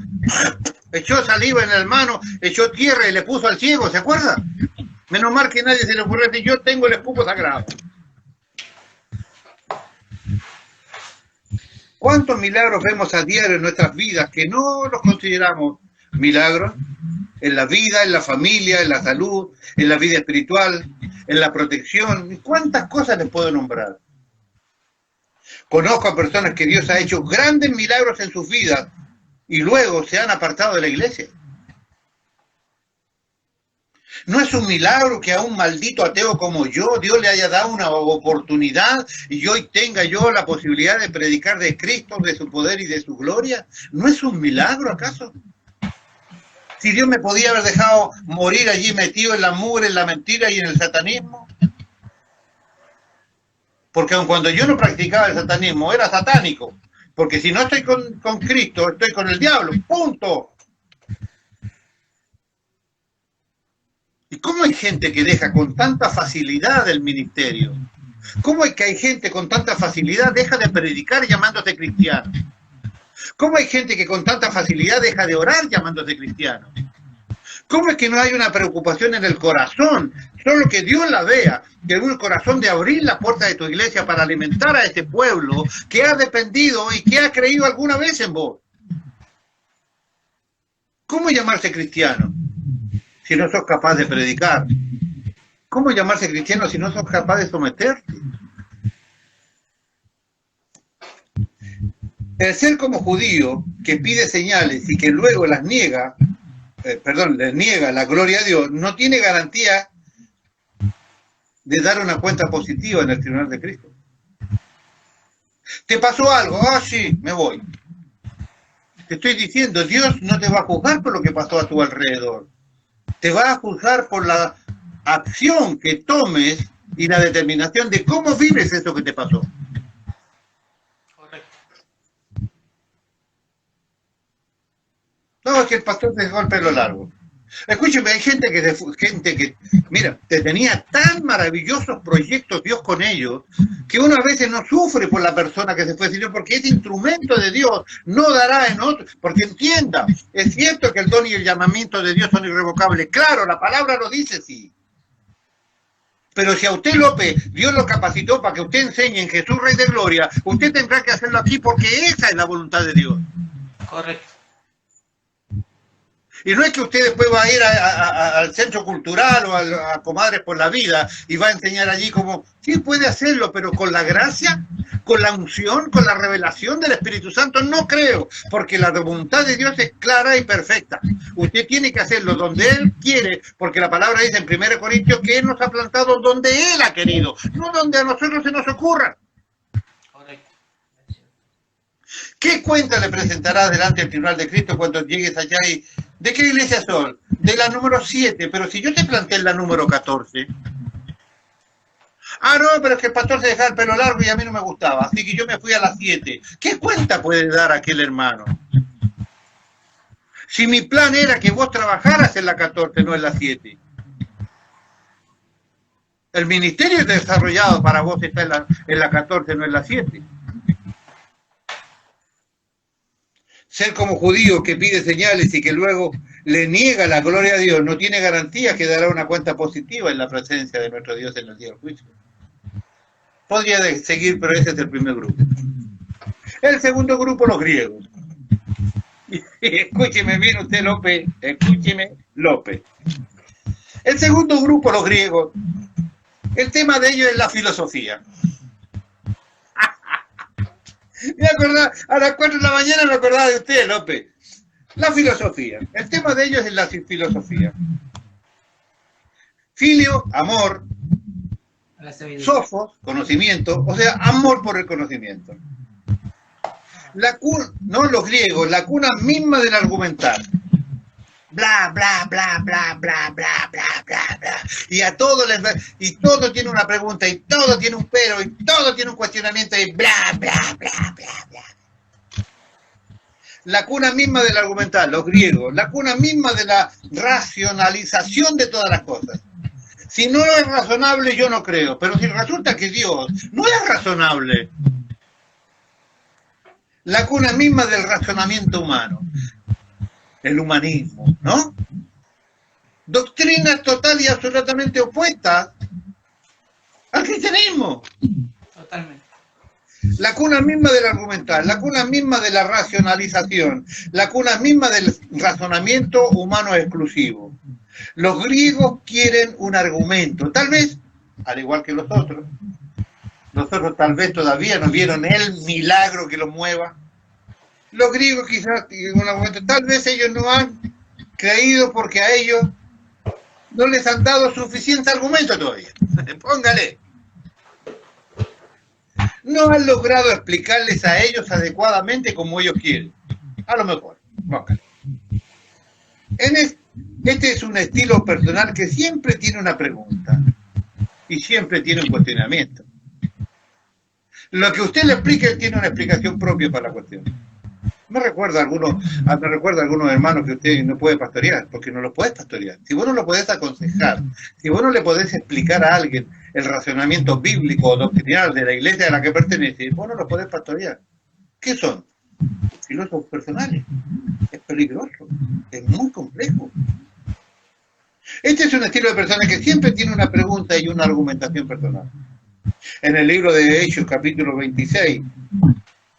echó saliva en la mano, echó tierra y le puso al ciego? ¿Se acuerda? Menos mal que nadie se le ocurrió decir, yo tengo el escupo sagrado. ¿Cuántos milagros vemos a diario en nuestras vidas que no los consideramos milagros? En la vida, en la familia, en la salud, en la vida espiritual, en la protección. ¿Cuántas cosas les puedo nombrar? Conozco a personas que Dios ha hecho grandes milagros en sus vidas y luego se han apartado de la iglesia. ¿No es un milagro que a un maldito ateo como yo, Dios le haya dado una oportunidad y hoy tenga yo la posibilidad de predicar de Cristo, de su poder y de su gloria? ¿No es un milagro acaso? Si Dios me podía haber dejado morir allí metido en la mugre, en la mentira y en el satanismo. Porque aun cuando yo no practicaba el satanismo, era satánico. Porque si no estoy con Cristo, estoy con el diablo. ¡Punto! ¿Y cómo hay gente que deja con tanta facilidad el ministerio? ¿Cómo es que hay gente con tanta facilidad deja de predicar llamándose cristiano? ¿Cómo hay gente que con tanta facilidad deja de orar llamándose cristiano? ¿Cómo es que no hay una preocupación en el corazón? Solo que Dios la vea, que hay un corazón de abrir la puerta de tu iglesia para alimentar a este pueblo que ha dependido y que ha creído alguna vez en vos. ¿Cómo llamarse cristiano si no sos capaz de predicar? ¿Cómo llamarse cristiano si no sos capaz de someterte? El ser como judío que pide señales y que luego las niega, les niega la gloria a Dios, no tiene garantía de dar una cuenta positiva en el tribunal de Cristo. ¿Te pasó algo? Ah, sí, me voy. Te estoy diciendo, Dios no te va a juzgar por lo que pasó a tu alrededor. Te va a juzgar por la acción que tomes y la determinación de cómo vives eso que te pasó. No, es que el pastor te dejó el pelo largo. Escúcheme, hay gente que, mira, te tenía tan maravillosos proyectos Dios con ellos, que uno a veces no sufre por la persona que se fue, sino porque ese instrumento de Dios no dará en otro, porque entienda, es cierto que el don y el llamamiento de Dios son irrevocables, claro, la palabra lo dice, sí. Pero si a usted, López, Dios lo capacitó para que usted enseñe en Jesús Rey de Gloria, usted tendrá que hacerlo aquí porque esa es la voluntad de Dios. Correcto. Y no es que usted después va a ir al centro cultural o a Comadres por la Vida y va a enseñar allí como, sí puede hacerlo, pero con la gracia, con la unción, con la revelación del Espíritu Santo, no creo, porque la voluntad de Dios es clara y perfecta. Usted tiene que hacerlo donde Él quiere, porque la palabra dice en 1 Corintios que Él nos ha plantado donde Él ha querido, no donde a nosotros se nos ocurra. ¿Qué cuenta le presentarás delante del tribunal de Cristo cuando llegues allá y... ¿De qué iglesia son? De la número 7, pero si yo te planteé la número 14. Ah, no, pero es que el pastor se dejaba el pelo largo y a mí no me gustaba, así que yo me fui a la 7. ¿Qué cuenta puede dar aquel hermano? Si mi plan era que vos trabajaras en la 14, no en la 7. El ministerio desarrollado para vos está en la 14, no en la 7. Ser como judío que pide señales y que luego le niega la gloria a Dios no tiene garantía que dará una cuenta positiva en la presencia de nuestro Dios en el día del juicio. Podría seguir, pero ese es el primer grupo. El segundo grupo, los griegos. Escúcheme bien usted, López. Escúcheme, López. El segundo grupo, los griegos. El tema de ellos es la filosofía. Me acordaba, a las 4 de la mañana me acordaba de usted, López. La filosofía. El tema de ellos es la filosofía. Filio, amor. Sofos, conocimiento. O sea, amor por el conocimiento. La cuna, no los griegos, la cuna misma del argumentar. Bla, bla, bla, bla, bla, bla, bla, bla, bla. Y a todo y todo tiene una pregunta, y todo tiene un pero, y todo tiene un cuestionamiento, y bla, bla, bla, bla, bla. La cuna misma del argumentar, los griegos, la cuna misma de la racionalización de todas las cosas. Si no es razonable, yo no creo, pero si resulta que Dios no es razonable, la cuna misma del razonamiento humano, el humanismo, ¿no? Doctrinas total y absolutamente opuestas al cristianismo. Totalmente. La cuna misma del argumentar, la cuna misma de la racionalización, la cuna misma del razonamiento humano exclusivo. Los griegos quieren un argumento, tal vez, al igual que los otros tal vez todavía no vieron el milagro que los mueva. Los griegos quizás en un momento, tal vez ellos no han creído porque a ellos no les han dado suficiente argumento todavía. Póngale. No han logrado explicarles a ellos adecuadamente como ellos quieren. A lo mejor. Póngale. Este es un estilo personal que siempre tiene una pregunta y siempre tiene un cuestionamiento. Lo que usted le explique tiene una explicación propia para la cuestión. Me recuerda a algunos hermanos que usted no puede pastorear, porque no lo puedes pastorear. Si vos no lo podés aconsejar, si vos no le podés explicar a alguien el razonamiento bíblico o doctrinal de la iglesia a la que pertenece, vos no lo podés pastorear. ¿Qué son? Filósofos personales. Es peligroso, es muy complejo. Este es un estilo de persona que siempre tiene una pregunta y una argumentación personal. En el libro de Hechos, capítulo 26,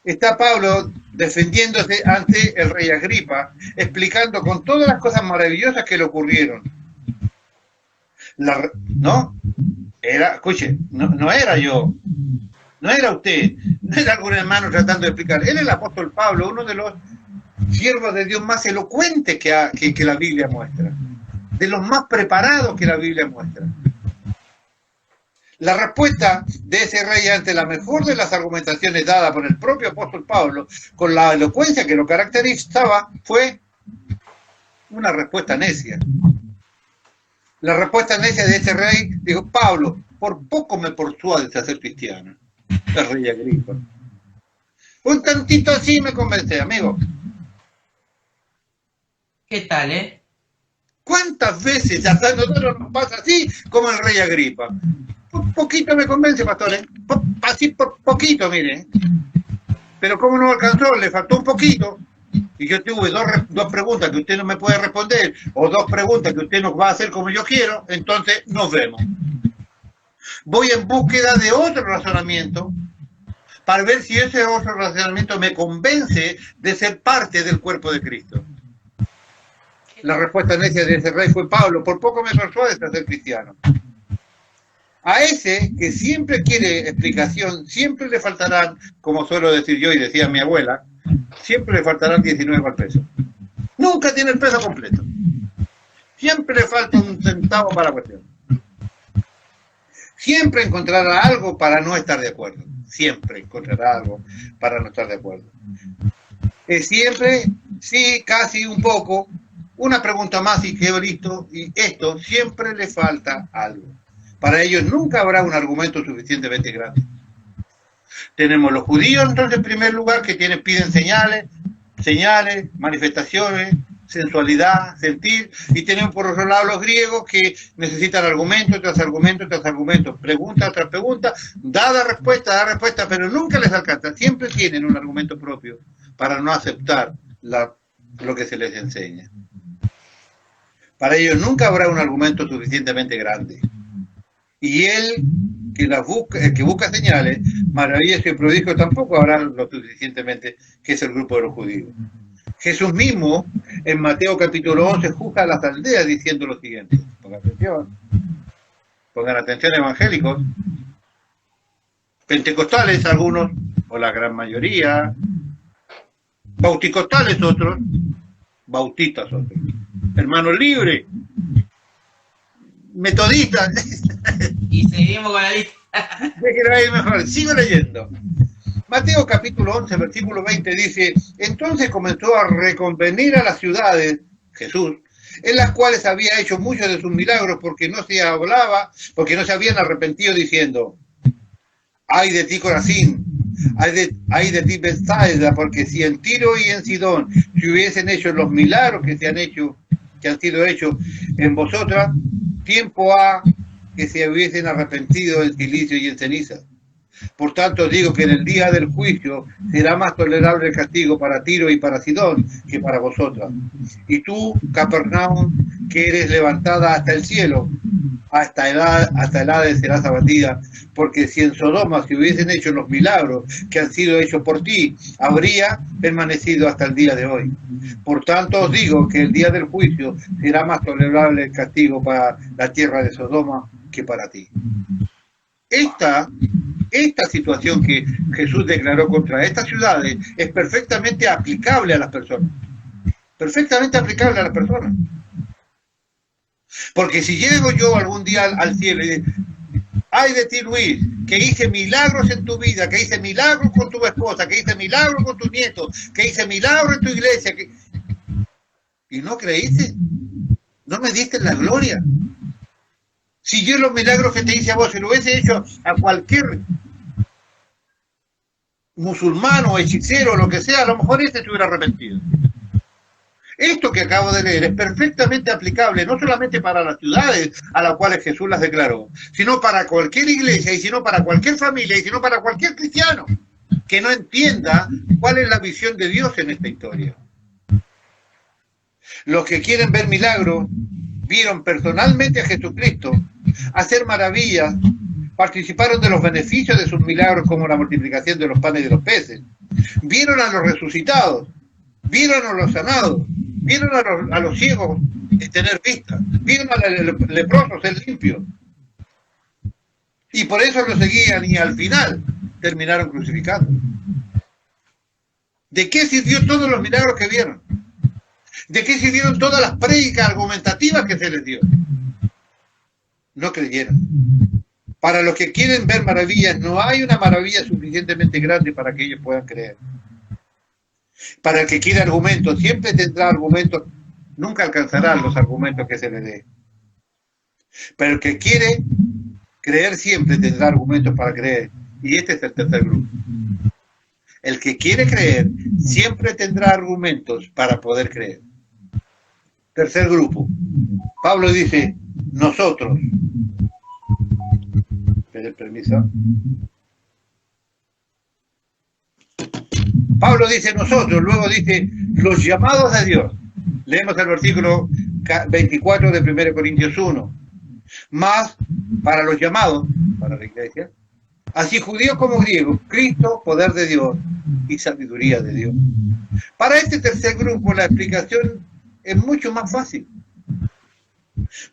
está Pablo defendiéndose ante el rey Agripa, explicando con todas las cosas maravillosas que le ocurrieron. ¿No? Escuche, no era yo, no era usted, no era algún hermano tratando de explicar. Él es el apóstol Pablo, uno de los siervos de Dios más elocuentes que la Biblia muestra, de los más preparados que la Biblia muestra. La respuesta de ese rey ante la mejor de las argumentaciones dadas por el propio apóstol Pablo, con la elocuencia que lo caracterizaba, fue una respuesta necia. La respuesta necia de ese rey dijo: Pablo, por poco me persuades a ser cristiano. El rey Agripa. Un tantito así me convence, amigo. ¿Qué tal, ¿Cuántas veces a nosotros nos pasa así como el rey Agripa? Por poquito me convence, pastor, así por poquito, mire. Pero como no alcanzó, le faltó un poquito. Y yo tuve dos preguntas que usted no me puede responder, o dos preguntas que usted nos va a hacer como yo quiero, entonces nos vemos. Voy en búsqueda de otro razonamiento, para ver si ese otro razonamiento me convence de ser parte del cuerpo de Cristo. La respuesta necia de ese rey fue: Pablo, por poco me persuades a ser cristiano. A ese que siempre quiere explicación, siempre le faltarán, como suelo decir yo y decía mi abuela, siempre le faltarán 19 al peso. Nunca tiene el peso completo. Siempre le falta un centavo para la cuestión. Siempre encontrará algo para no estar de acuerdo. Siempre encontrará algo para no estar de acuerdo. Siempre, sí, casi un poco, una pregunta más y quedo listo, y esto siempre le falta algo. Para ellos nunca habrá un argumento suficientemente grande. Tenemos los judíos, entonces, en primer lugar, que piden señales, manifestaciones, sensualidad, sentir, y tenemos por otro lado los griegos que necesitan argumento tras argumento tras argumento, pregunta tras pregunta, da respuesta, pero nunca les alcanza, siempre tienen un argumento propio para no aceptar lo que se les enseña. Para ellos nunca habrá un argumento suficientemente grande. Y el que busca señales, maravillas y prodigios tampoco habrá lo suficientemente, que es el grupo de los judíos. Jesús mismo, en Mateo capítulo 11, juzga a las aldeas diciendo lo siguiente. Pongan atención evangélicos, pentecostales algunos, o la gran mayoría, bauticostales otros, bautistas otros, hermanos libres, metodistas. Y seguimos con la lista. Déjenlo ahí mejor, sigo leyendo. Mateo capítulo 11, versículo 20 dice, entonces comenzó a reconvenir a las ciudades, Jesús, en las cuales había hecho muchos de sus milagros porque no se habían arrepentido diciendo, ay de ti Corazín, ay de ti Betsaida, porque si en Tiro y en Sidón se hubiesen hecho los milagros que han sido hechos en vosotras, tiempo ha que se hubiesen arrepentido en silicio y en ceniza. Por tanto digo que en el día del juicio será más tolerable el castigo para Tiro y para Sidón que para vosotras. Y tú, Capernaum, que eres levantada hasta el cielo, hasta el Hades serás abatida, porque si en Sodoma se hubiesen hecho los milagros que han sido hechos por ti, habría permanecido hasta el día de hoy. Por tanto os digo que el día del juicio será más tolerable el castigo para la tierra de Sodoma que para ti. Esta situación que Jesús declaró contra estas ciudades es perfectamente aplicable a las personas. Perfectamente aplicable a las personas. Porque si llego yo algún día al cielo y digo, ay de ti Luis, que hice milagros en tu vida, que hice milagros con tu esposa, que hice milagros con tu nieto, que hice milagros en tu iglesia, y no creíste, no me diste la gloria. Si yo los milagros que te hice a vos, se lo hubiese hecho a cualquier musulmán o hechicero o lo que sea, a lo mejor se hubiera arrepentido. Esto que acabo de leer es perfectamente aplicable no solamente para las ciudades a las cuales Jesús las declaró, sino para cualquier iglesia, y sino para cualquier familia, y sino para cualquier cristiano que no entienda cuál es la visión de Dios en esta historia. Los que quieren ver milagros vieron personalmente a Jesucristo hacer maravillas, participaron de los beneficios de sus milagros como la multiplicación de los panes y de los peces, vieron a los resucitados, vieron a los sanados, vieron a los ciegos tener vista, vieron a los leprosos ser limpios, y por eso lo seguían y al final terminaron crucificando. ¿De qué sirvió todos los milagros que vieron? ¿De qué sirvieron todas las prédicas argumentativas que se les dio? No creyeron. Para los que quieren ver maravillas, no hay una maravilla suficientemente grande para que ellos puedan creer. Para el que quiere argumentos, siempre tendrá argumentos, nunca alcanzará los argumentos que se le dé. Pero el que quiere creer siempre tendrá argumentos para creer. Y este es el tercer grupo. El que quiere creer siempre tendrá argumentos para poder creer. Tercer grupo. Pablo dice, nosotros. Permiso. Pablo dice nosotros, luego dice los llamados de Dios. Leemos el versículo 24 de 1 Corintios 1. Más para los llamados, para la iglesia, así judíos como griegos, Cristo, poder de Dios y sabiduría de Dios. Para este tercer grupo la explicación es mucho más fácil.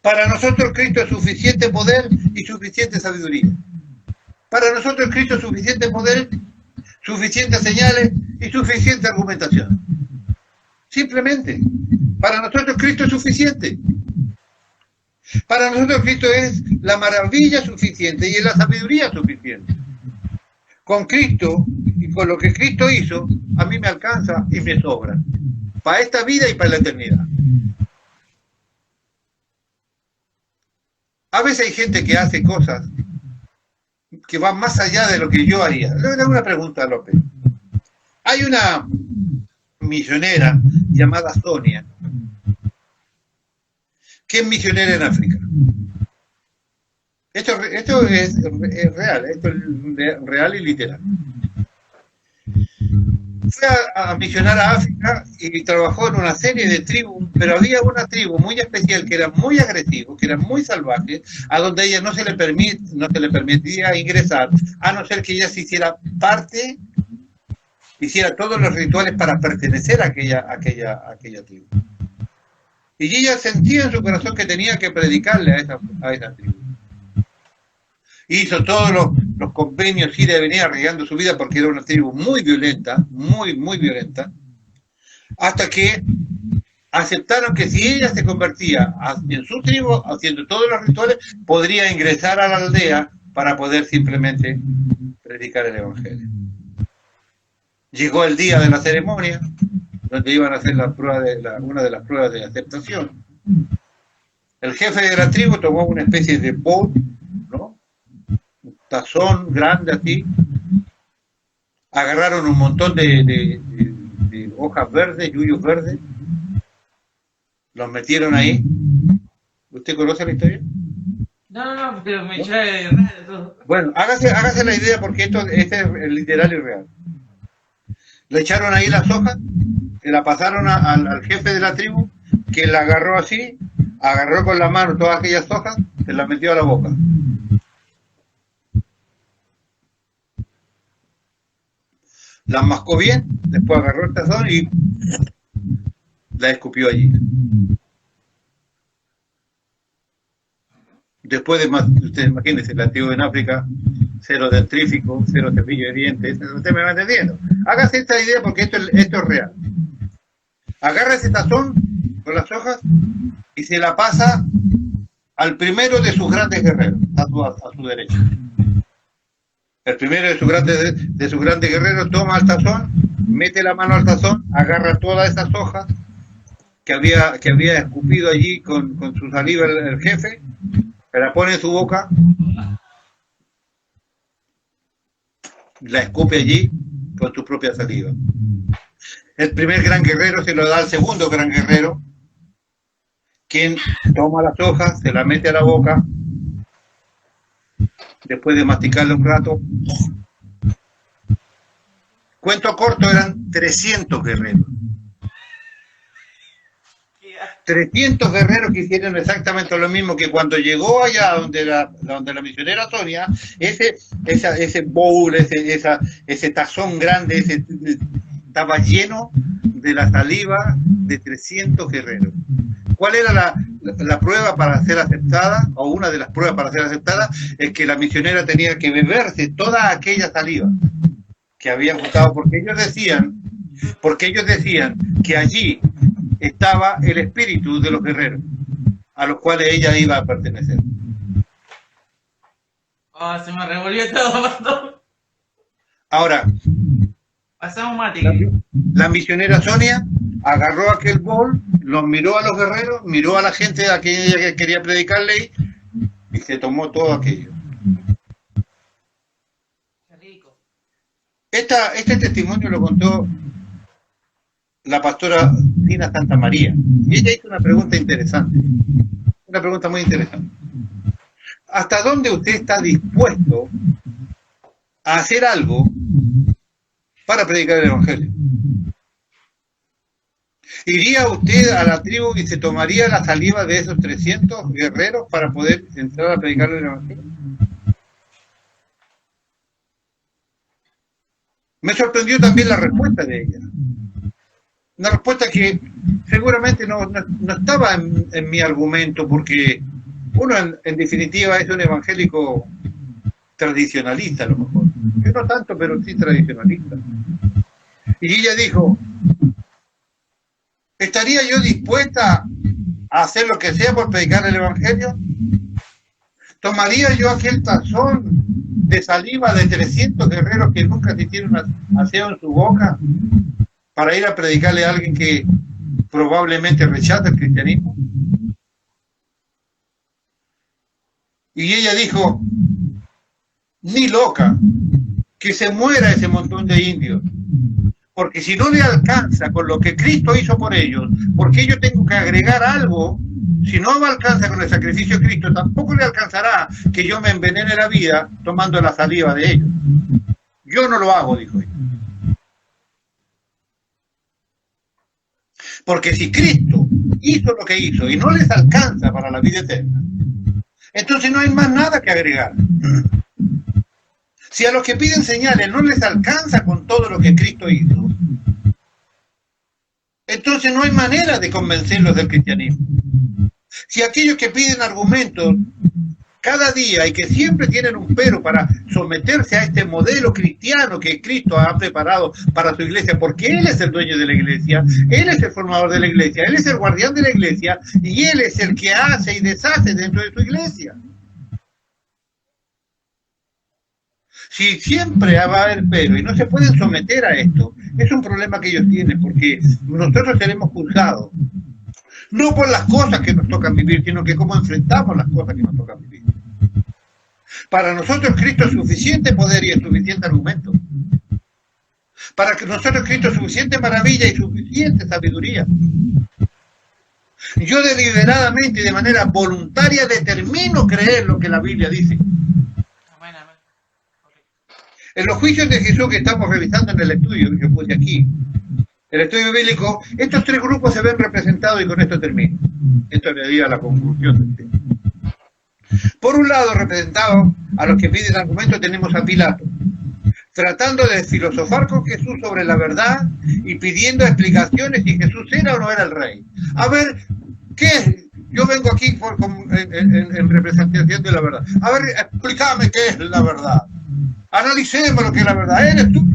Para nosotros Cristo es suficiente poder y suficiente sabiduría. Para nosotros Cristo es suficiente poder, suficientes señales y suficiente argumentación. Simplemente, para nosotros Cristo es suficiente. Para nosotros Cristo es la maravilla suficiente y es la sabiduría suficiente. Con Cristo y con lo que Cristo hizo, a mí me alcanza y me sobra. Para esta vida y para la eternidad. A veces hay gente que hace cosas que van más allá de lo que yo haría. Le hago una pregunta a López. Hay una misionera llamada Sonia que es misionera en África. Esto es real, esto es real y literal. Fue a misionar a África y trabajó en una serie de tribus, pero había una tribu muy especial que era muy agresivo, que era muy salvaje, a donde ella no se le permitía ingresar, a no ser que ella se hiciera parte, hiciera todos los rituales para pertenecer a aquella tribu. Y ella sentía en su corazón que tenía que predicarle a esa tribu. Hizo todos los convenios, ida y venía arriesgando su vida porque era una tribu muy violenta, muy violenta, hasta que aceptaron que si ella se convertía en su tribu, haciendo todos los rituales, podría ingresar a la aldea para poder simplemente predicar el Evangelio. Llegó el día de la ceremonia, donde iban a hacer una de las pruebas de aceptación. El jefe de la tribu tomó una especie de bowl, ¿no? Un tazón grande así. Agarraron un montón de hojas verdes, yuyos verdes. Los metieron ahí. ¿Usted conoce la historia? No, pero me trae raro todo. Bueno, hágase la idea porque este es literal y real. Le echaron ahí las hojas, se la pasaron al jefe de la tribu, que la agarró así, agarró con la mano todas aquellas hojas, se las metió a la boca. Las mascó bien, después agarró el tazón y la escupió allí. Después ustedes imagínense, la tribu en África, cero dentrífico, cero cepillo de dientes, usted me va entendiendo. Hágase esta idea porque esto es real. Agarra ese tazón con las hojas y se la pasa al primero de sus grandes guerreros, a su derecha. El primero de sus grandes guerreros toma el tazón, mete la mano al tazón, agarra todas esas hojas que había escupido allí con su saliva el jefe, se la pone en su boca, la escupe allí con su propia saliva. El primer gran guerrero se lo da al segundo gran guerrero, quien toma las hojas, se las mete a la boca, después de masticarle un rato. Cuento corto, eran 300 guerreros. 300 guerreros que hicieron exactamente lo mismo, que cuando llegó allá donde la misionera Sonia, ese bowl, ese tazón grande, estaba lleno de la saliva de 300 guerreros. ¿Cuál era la prueba para ser aceptada? O una de las pruebas para ser aceptada es que la misionera tenía que beberse toda aquella saliva que habían juntado, porque ellos decían que allí estaba el espíritu de los guerreros, a los cuales ella iba a pertenecer. Se me revolvió todo, pastor. Ahora, pasamos mate. La misionera Sonia agarró aquel bol, los miró a los guerreros, miró a la gente a quien ella quería predicarle y se tomó todo aquello. Qué rico. Este testimonio lo contó la pastora Dina Santa María, y ella hizo una pregunta interesante, una pregunta muy interesante. ¿Hasta dónde usted está dispuesto a hacer algo para predicar el Evangelio? ¿Iría usted a la tribu y se tomaría la saliva de esos 300 guerreros para poder entrar a predicar el Evangelio? Me sorprendió también la respuesta de ella. Una respuesta que seguramente no estaba en mi argumento, porque uno en definitiva es un evangélico tradicionalista a lo mejor. Yo no tanto, pero sí tradicionalista. Y ella dijo, ¿estaría yo dispuesta a hacer lo que sea por predicar el Evangelio? ¿Tomaría yo aquel tazón de saliva de 300 guerreros que nunca se hicieron aseo en su boca para ir a predicarle a alguien que probablemente rechaza el cristianismo? Y ella dijo, ni loca, que se muera ese montón de indios, porque si no le alcanza con lo que Cristo hizo por ellos, ¿por qué yo tengo que agregar algo Si no me alcanza con el sacrificio de Cristo, tampoco le alcanzará que yo me envenene la vida tomando la saliva de ellos. Yo no lo hago, dijo él. Porque si Cristo hizo lo que hizo y no les alcanza para la vida eterna, entonces no hay más nada que agregar. Si a los que piden señales no les alcanza con todo lo que Cristo hizo, entonces no hay manera de convencerlos del cristianismo. Si aquellos que piden argumentos cada día y que siempre tienen un pero para someterse a este modelo cristiano que Cristo ha preparado para su iglesia, porque Él es el dueño de la iglesia, Él es el formador de la iglesia, Él es el guardián de la iglesia y Él es el que hace y deshace dentro de su iglesia. Si siempre va a haber pero y no se pueden someter a esto, es un problema que ellos tienen, porque nosotros seremos juzgados, no por las cosas que nos tocan vivir, sino que cómo enfrentamos las cosas que nos tocan vivir. Para nosotros Cristo es suficiente poder y es suficiente argumento. Para que nosotros Cristo es suficiente maravilla y suficiente sabiduría. Yo deliberadamente y de manera voluntaria determino creer lo que la Biblia dice. En los juicios de Jesús que estamos revisando en el estudio que puse aquí, el estudio bíblico, estos tres grupos se ven representados y con esto termino. Esto le diría la conclusión del tema. Por un lado, representado a los que piden argumentos, tenemos a Pilato, tratando de filosofar con Jesús sobre la verdad y pidiendo explicaciones si Jesús era o no era el rey. A ver, ¿qué es? Yo vengo aquí en representación de la verdad. A ver, explícame qué es la verdad. Analicemos lo que es la verdad. ¿Eres tú?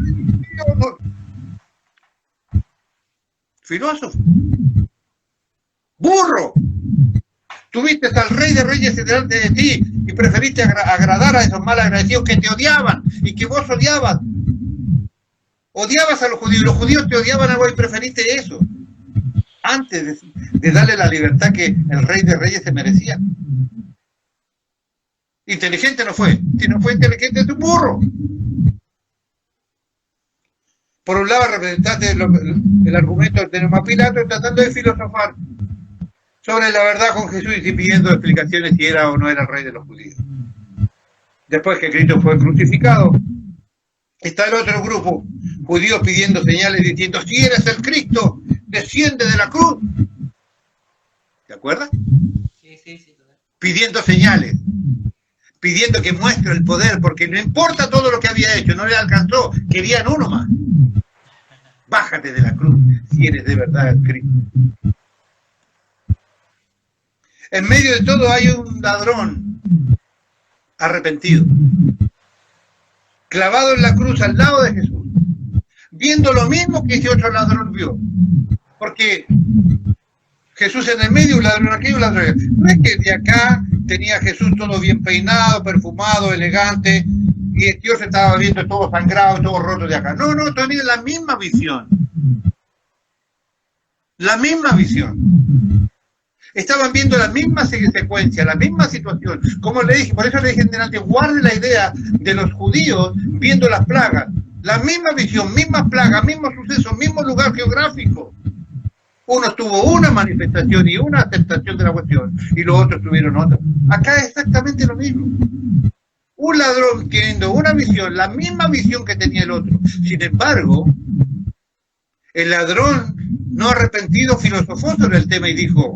Filósofo. Burro. Tuviste al Rey de Reyes delante de ti y preferiste agradar a esos mal agradecidos que te odiaban y que vos odiabas. Odiabas a los judíos y los judíos te odiaban a vos y preferiste eso antes de darle la libertad que el Rey de Reyes se merecía. Inteligente no fue. Si no fue inteligente es un burro. Por un lado representaste el argumento de tenemos a Pilato tratando de filosofar sobre la verdad con Jesús y pidiendo explicaciones si era o no era el rey de los judíos. Después que Cristo fue crucificado, está el otro grupo, judíos pidiendo señales diciendo, si eres el Cristo, desciende de la cruz. ¿Te acuerdas? Sí. Pidiendo señales, pidiendo que muestre el poder, porque no importa todo lo que había hecho, no le alcanzó, querían uno más. Bájate de la cruz, si eres de verdad el Cristo. En medio de todo hay un ladrón arrepentido, clavado en la cruz al lado de Jesús, viendo lo mismo que ese otro ladrón vio. Porque Jesús en el medio, un ladrón aquí y un ladrón allá. No es que de acá tenía Jesús todo bien peinado, perfumado, elegante, y Dios estaba viendo todo sangrado, todo roto de acá. No, tenía la misma visión. La misma visión. Estaban viendo la misma secuencia, la misma situación. Como le dije, por eso le dije delante, guarde la idea de los judíos viendo las plagas. La misma visión, mismas plagas, mismo suceso, mismo lugar geográfico. Uno tuvo una manifestación y una aceptación de la cuestión, y los otros tuvieron otra. Acá es exactamente lo mismo. Un ladrón teniendo una visión, la misma visión que tenía el otro. Sin embargo, el ladrón no arrepentido filosofó sobre el tema y dijo,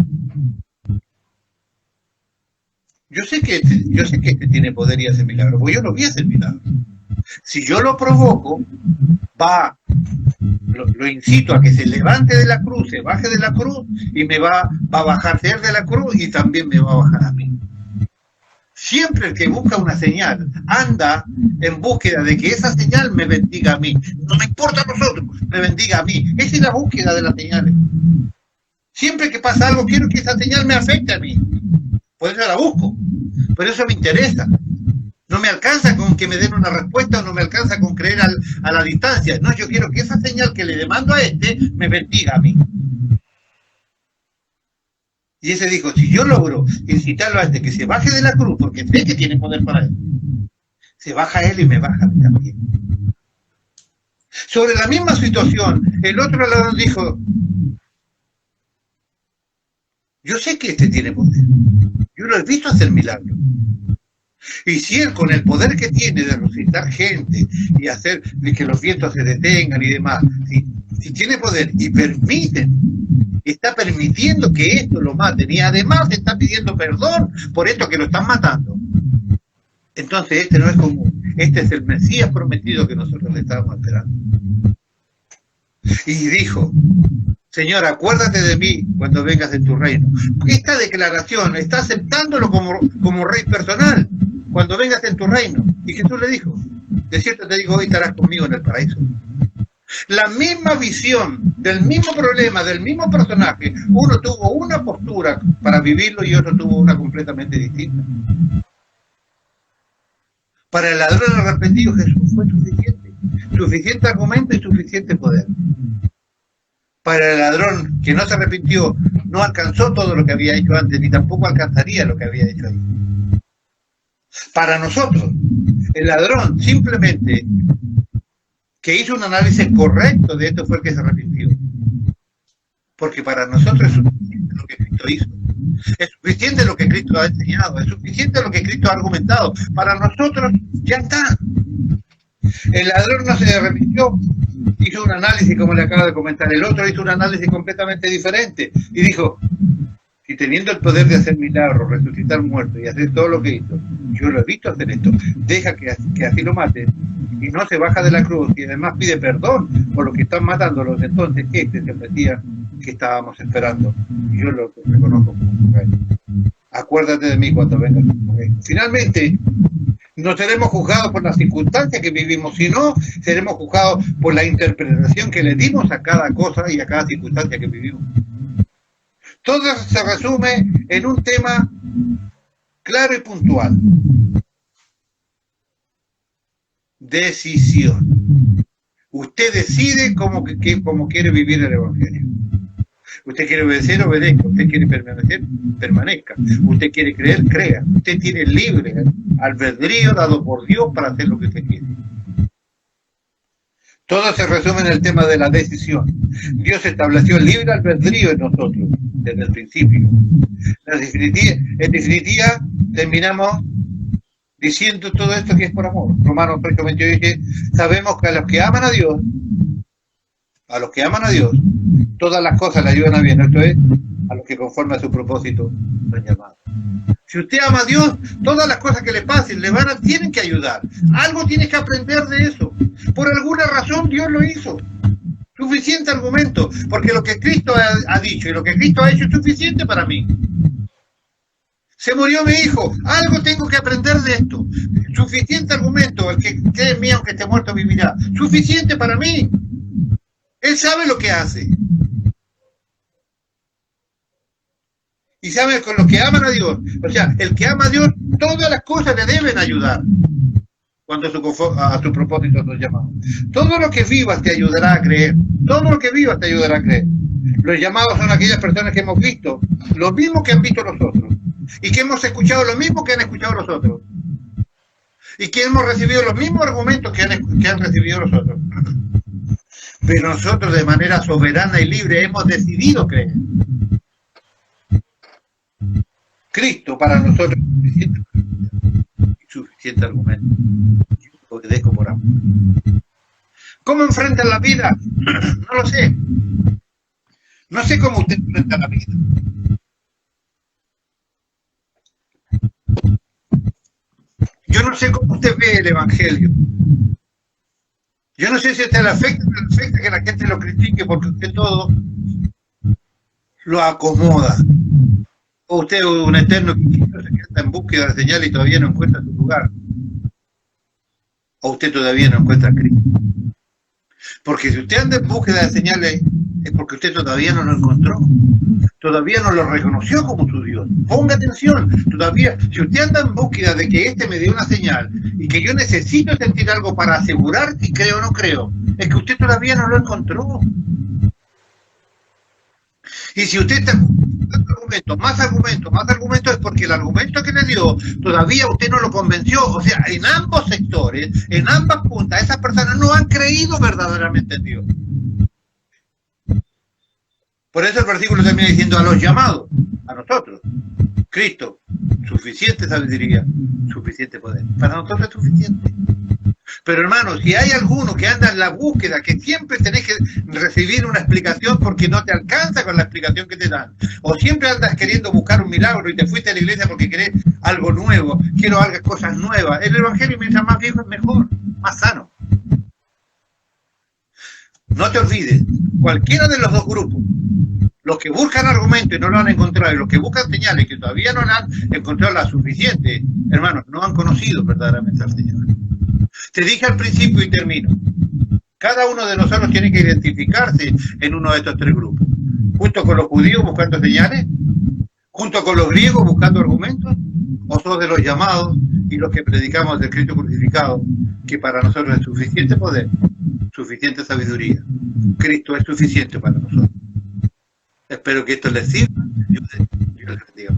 yo sé que este tiene poder y hace milagros, porque yo no voy a hacer milagros. Si yo lo provoco, lo incito a que se levante de la cruz, se baje de la cruz y me va a bajarse él de la cruz y también me va a bajar a mí. Siempre el que busca una señal anda en búsqueda de que esa señal me bendiga a mí. No me importa a nosotros, me bendiga a mí. Esa es la búsqueda de las señales. Siempre que pasa algo, quiero que esa señal me afecte a mí. Por eso la busco. Por eso me interesa. No me alcanza con que me den una respuesta o no me alcanza con creer a la distancia. No, yo quiero que esa señal que le demando a este me bendiga a mí. Y ese dijo, si yo logro incitarlo a este que se baje de la cruz, porque sé que tiene poder para él, se baja él y me baja a mí también. Sobre la misma situación, el otro ladrón dijo, Yo sé que este tiene poder. Yo lo he visto hacer milagros. Y si él, con el poder que tiene de resucitar gente y hacer de que los vientos se detengan y demás, si tiene poder y está permitiendo que esto lo maten y además está pidiendo perdón por esto que lo están matando, entonces este no es común. Este es el Mesías prometido que nosotros le estábamos esperando. Y dijo: Señor, acuérdate de mí cuando vengas en tu reino. Esta declaración está aceptándolo como rey personal, cuando vengas en tu reino. Y Jesús le dijo: de cierto te digo, hoy estarás conmigo en el paraíso. La misma visión, del mismo problema, del mismo personaje. Uno tuvo una postura para vivirlo y otro tuvo una completamente distinta. Para el ladrón arrepentido Jesús fue suficiente. Suficiente argumento y suficiente poder. Para el ladrón que no se arrepintió, no alcanzó todo lo que había hecho antes, ni tampoco alcanzaría lo que había hecho ahí. Para nosotros, el ladrón simplemente que hizo un análisis correcto de esto fue el que se arrepintió. Porque para nosotros es suficiente lo que Cristo hizo. Es suficiente lo que Cristo ha enseñado. Es suficiente lo que Cristo ha argumentado. Para nosotros ya está. El ladrón no se arrepintió, hizo un análisis como le acabo de comentar. El otro hizo un análisis completamente diferente y dijo: si teniendo el poder de hacer milagros, resucitar muertos y hacer todo lo que hizo, yo lo he visto hacer esto, deja que así lo maten y no se baja de la cruz y además pide perdón por lo que están matándolos, entonces este es el Mesías que estábamos esperando y yo lo reconozco como rey. Acuérdate de mí cuando vengas como rey. Finalmente, no seremos juzgados por las circunstancias que vivimos, sino seremos juzgados por la interpretación que le dimos a cada cosa y a cada circunstancia que vivimos. Todo se resume en un tema claro y puntual. Decisión. Usted decide cómo quiere vivir el Evangelio. Usted quiere obedecer, obedezca. Usted quiere permanecer, permanezca. Usted quiere creer, crea. Usted tiene libre albedrío dado por Dios para hacer lo que usted quiere. Todo se resume en el tema de la decisión. Dios estableció el libre albedrío en nosotros desde el principio. En definitiva, terminamos diciendo todo esto que es por amor. Romanos 8:28 dice: sabemos que a los que aman a Dios, todas las cosas le ayudan a bien. Esto es, a los que conforme a su propósito son llamados. Si usted ama a Dios, todas las cosas que le pasen tienen que ayudar. Algo tienes que aprender de eso. Por alguna razón Dios lo hizo. Suficiente argumento, porque lo que Cristo ha dicho y lo que Cristo ha hecho es suficiente para mí. Se murió mi hijo, algo tengo que aprender de esto. Suficiente argumento, el que cree en mí aunque esté muerto vivirá. Suficiente para mí. Él sabe lo que hace. Y sabe con los que aman a Dios. O sea, el que ama a Dios, todas las cosas le deben ayudar. Cuando a su propósito nos llamamos. Todo lo que vivas te ayudará a creer. Todo lo que vivas te ayudará a creer. Los llamados son aquellas personas que hemos visto lo mismo que han visto los otros. Y que hemos escuchado lo mismo que han escuchado los otros. Y que hemos recibido los mismos argumentos que han recibido los otros. Pero nosotros de manera soberana y libre hemos decidido creer. Cristo para nosotros es suficiente argumento. Yo obedezco por amor. ¿Cómo enfrentan la vida? No lo sé. No sé cómo usted enfrenta la vida. Yo no sé cómo usted ve el Evangelio. Yo no sé si a usted le afecta que la gente lo critique porque usted todo lo acomoda. O usted es un eterno que está en búsqueda de señales y todavía no encuentra su lugar. O usted todavía no encuentra a Cristo. Porque si usted anda en búsqueda de señales es porque usted todavía no lo encontró. Todavía no lo reconoció como su Dios. Ponga atención. Todavía, si usted anda en búsqueda de que este me dé una señal y que yo necesito sentir algo para asegurar si creo o no creo, es que usted todavía no lo encontró. Y si usted está más argumentos, es porque el argumento que le dio todavía usted no lo convenció. O sea, en ambos sectores, en ambas puntas, esas personas no han creído verdaderamente en Dios. Por eso el versículo termina diciendo a los llamados, a nosotros, Cristo, suficiente sabiduría, suficiente poder. Para nosotros es suficiente. Pero hermano, si hay alguno que anda en la búsqueda, que siempre tenés que recibir una explicación porque no te alcanza con la explicación que te dan, o siempre andas queriendo buscar un milagro y te fuiste a la iglesia porque querés algo nuevo, quiero algo, cosas nuevas, el evangelio mientras más viejo es mejor, más sano. No te olvides, cualquiera de los dos grupos, los que buscan argumentos y no lo han encontrado, y los que buscan señales que todavía no han encontrado las suficientes, hermanos, no han conocido verdaderamente al Señor. Te dije al principio y termino. Cada uno de nosotros tiene que identificarse en uno de estos tres grupos. Junto con los judíos buscando señales, junto con los griegos buscando argumentos, o sos de los llamados y los que predicamos del Cristo crucificado, que para nosotros es suficiente poder, suficiente sabiduría. Cristo es suficiente para nosotros. Espero que esto les sirva. Dios les bendiga.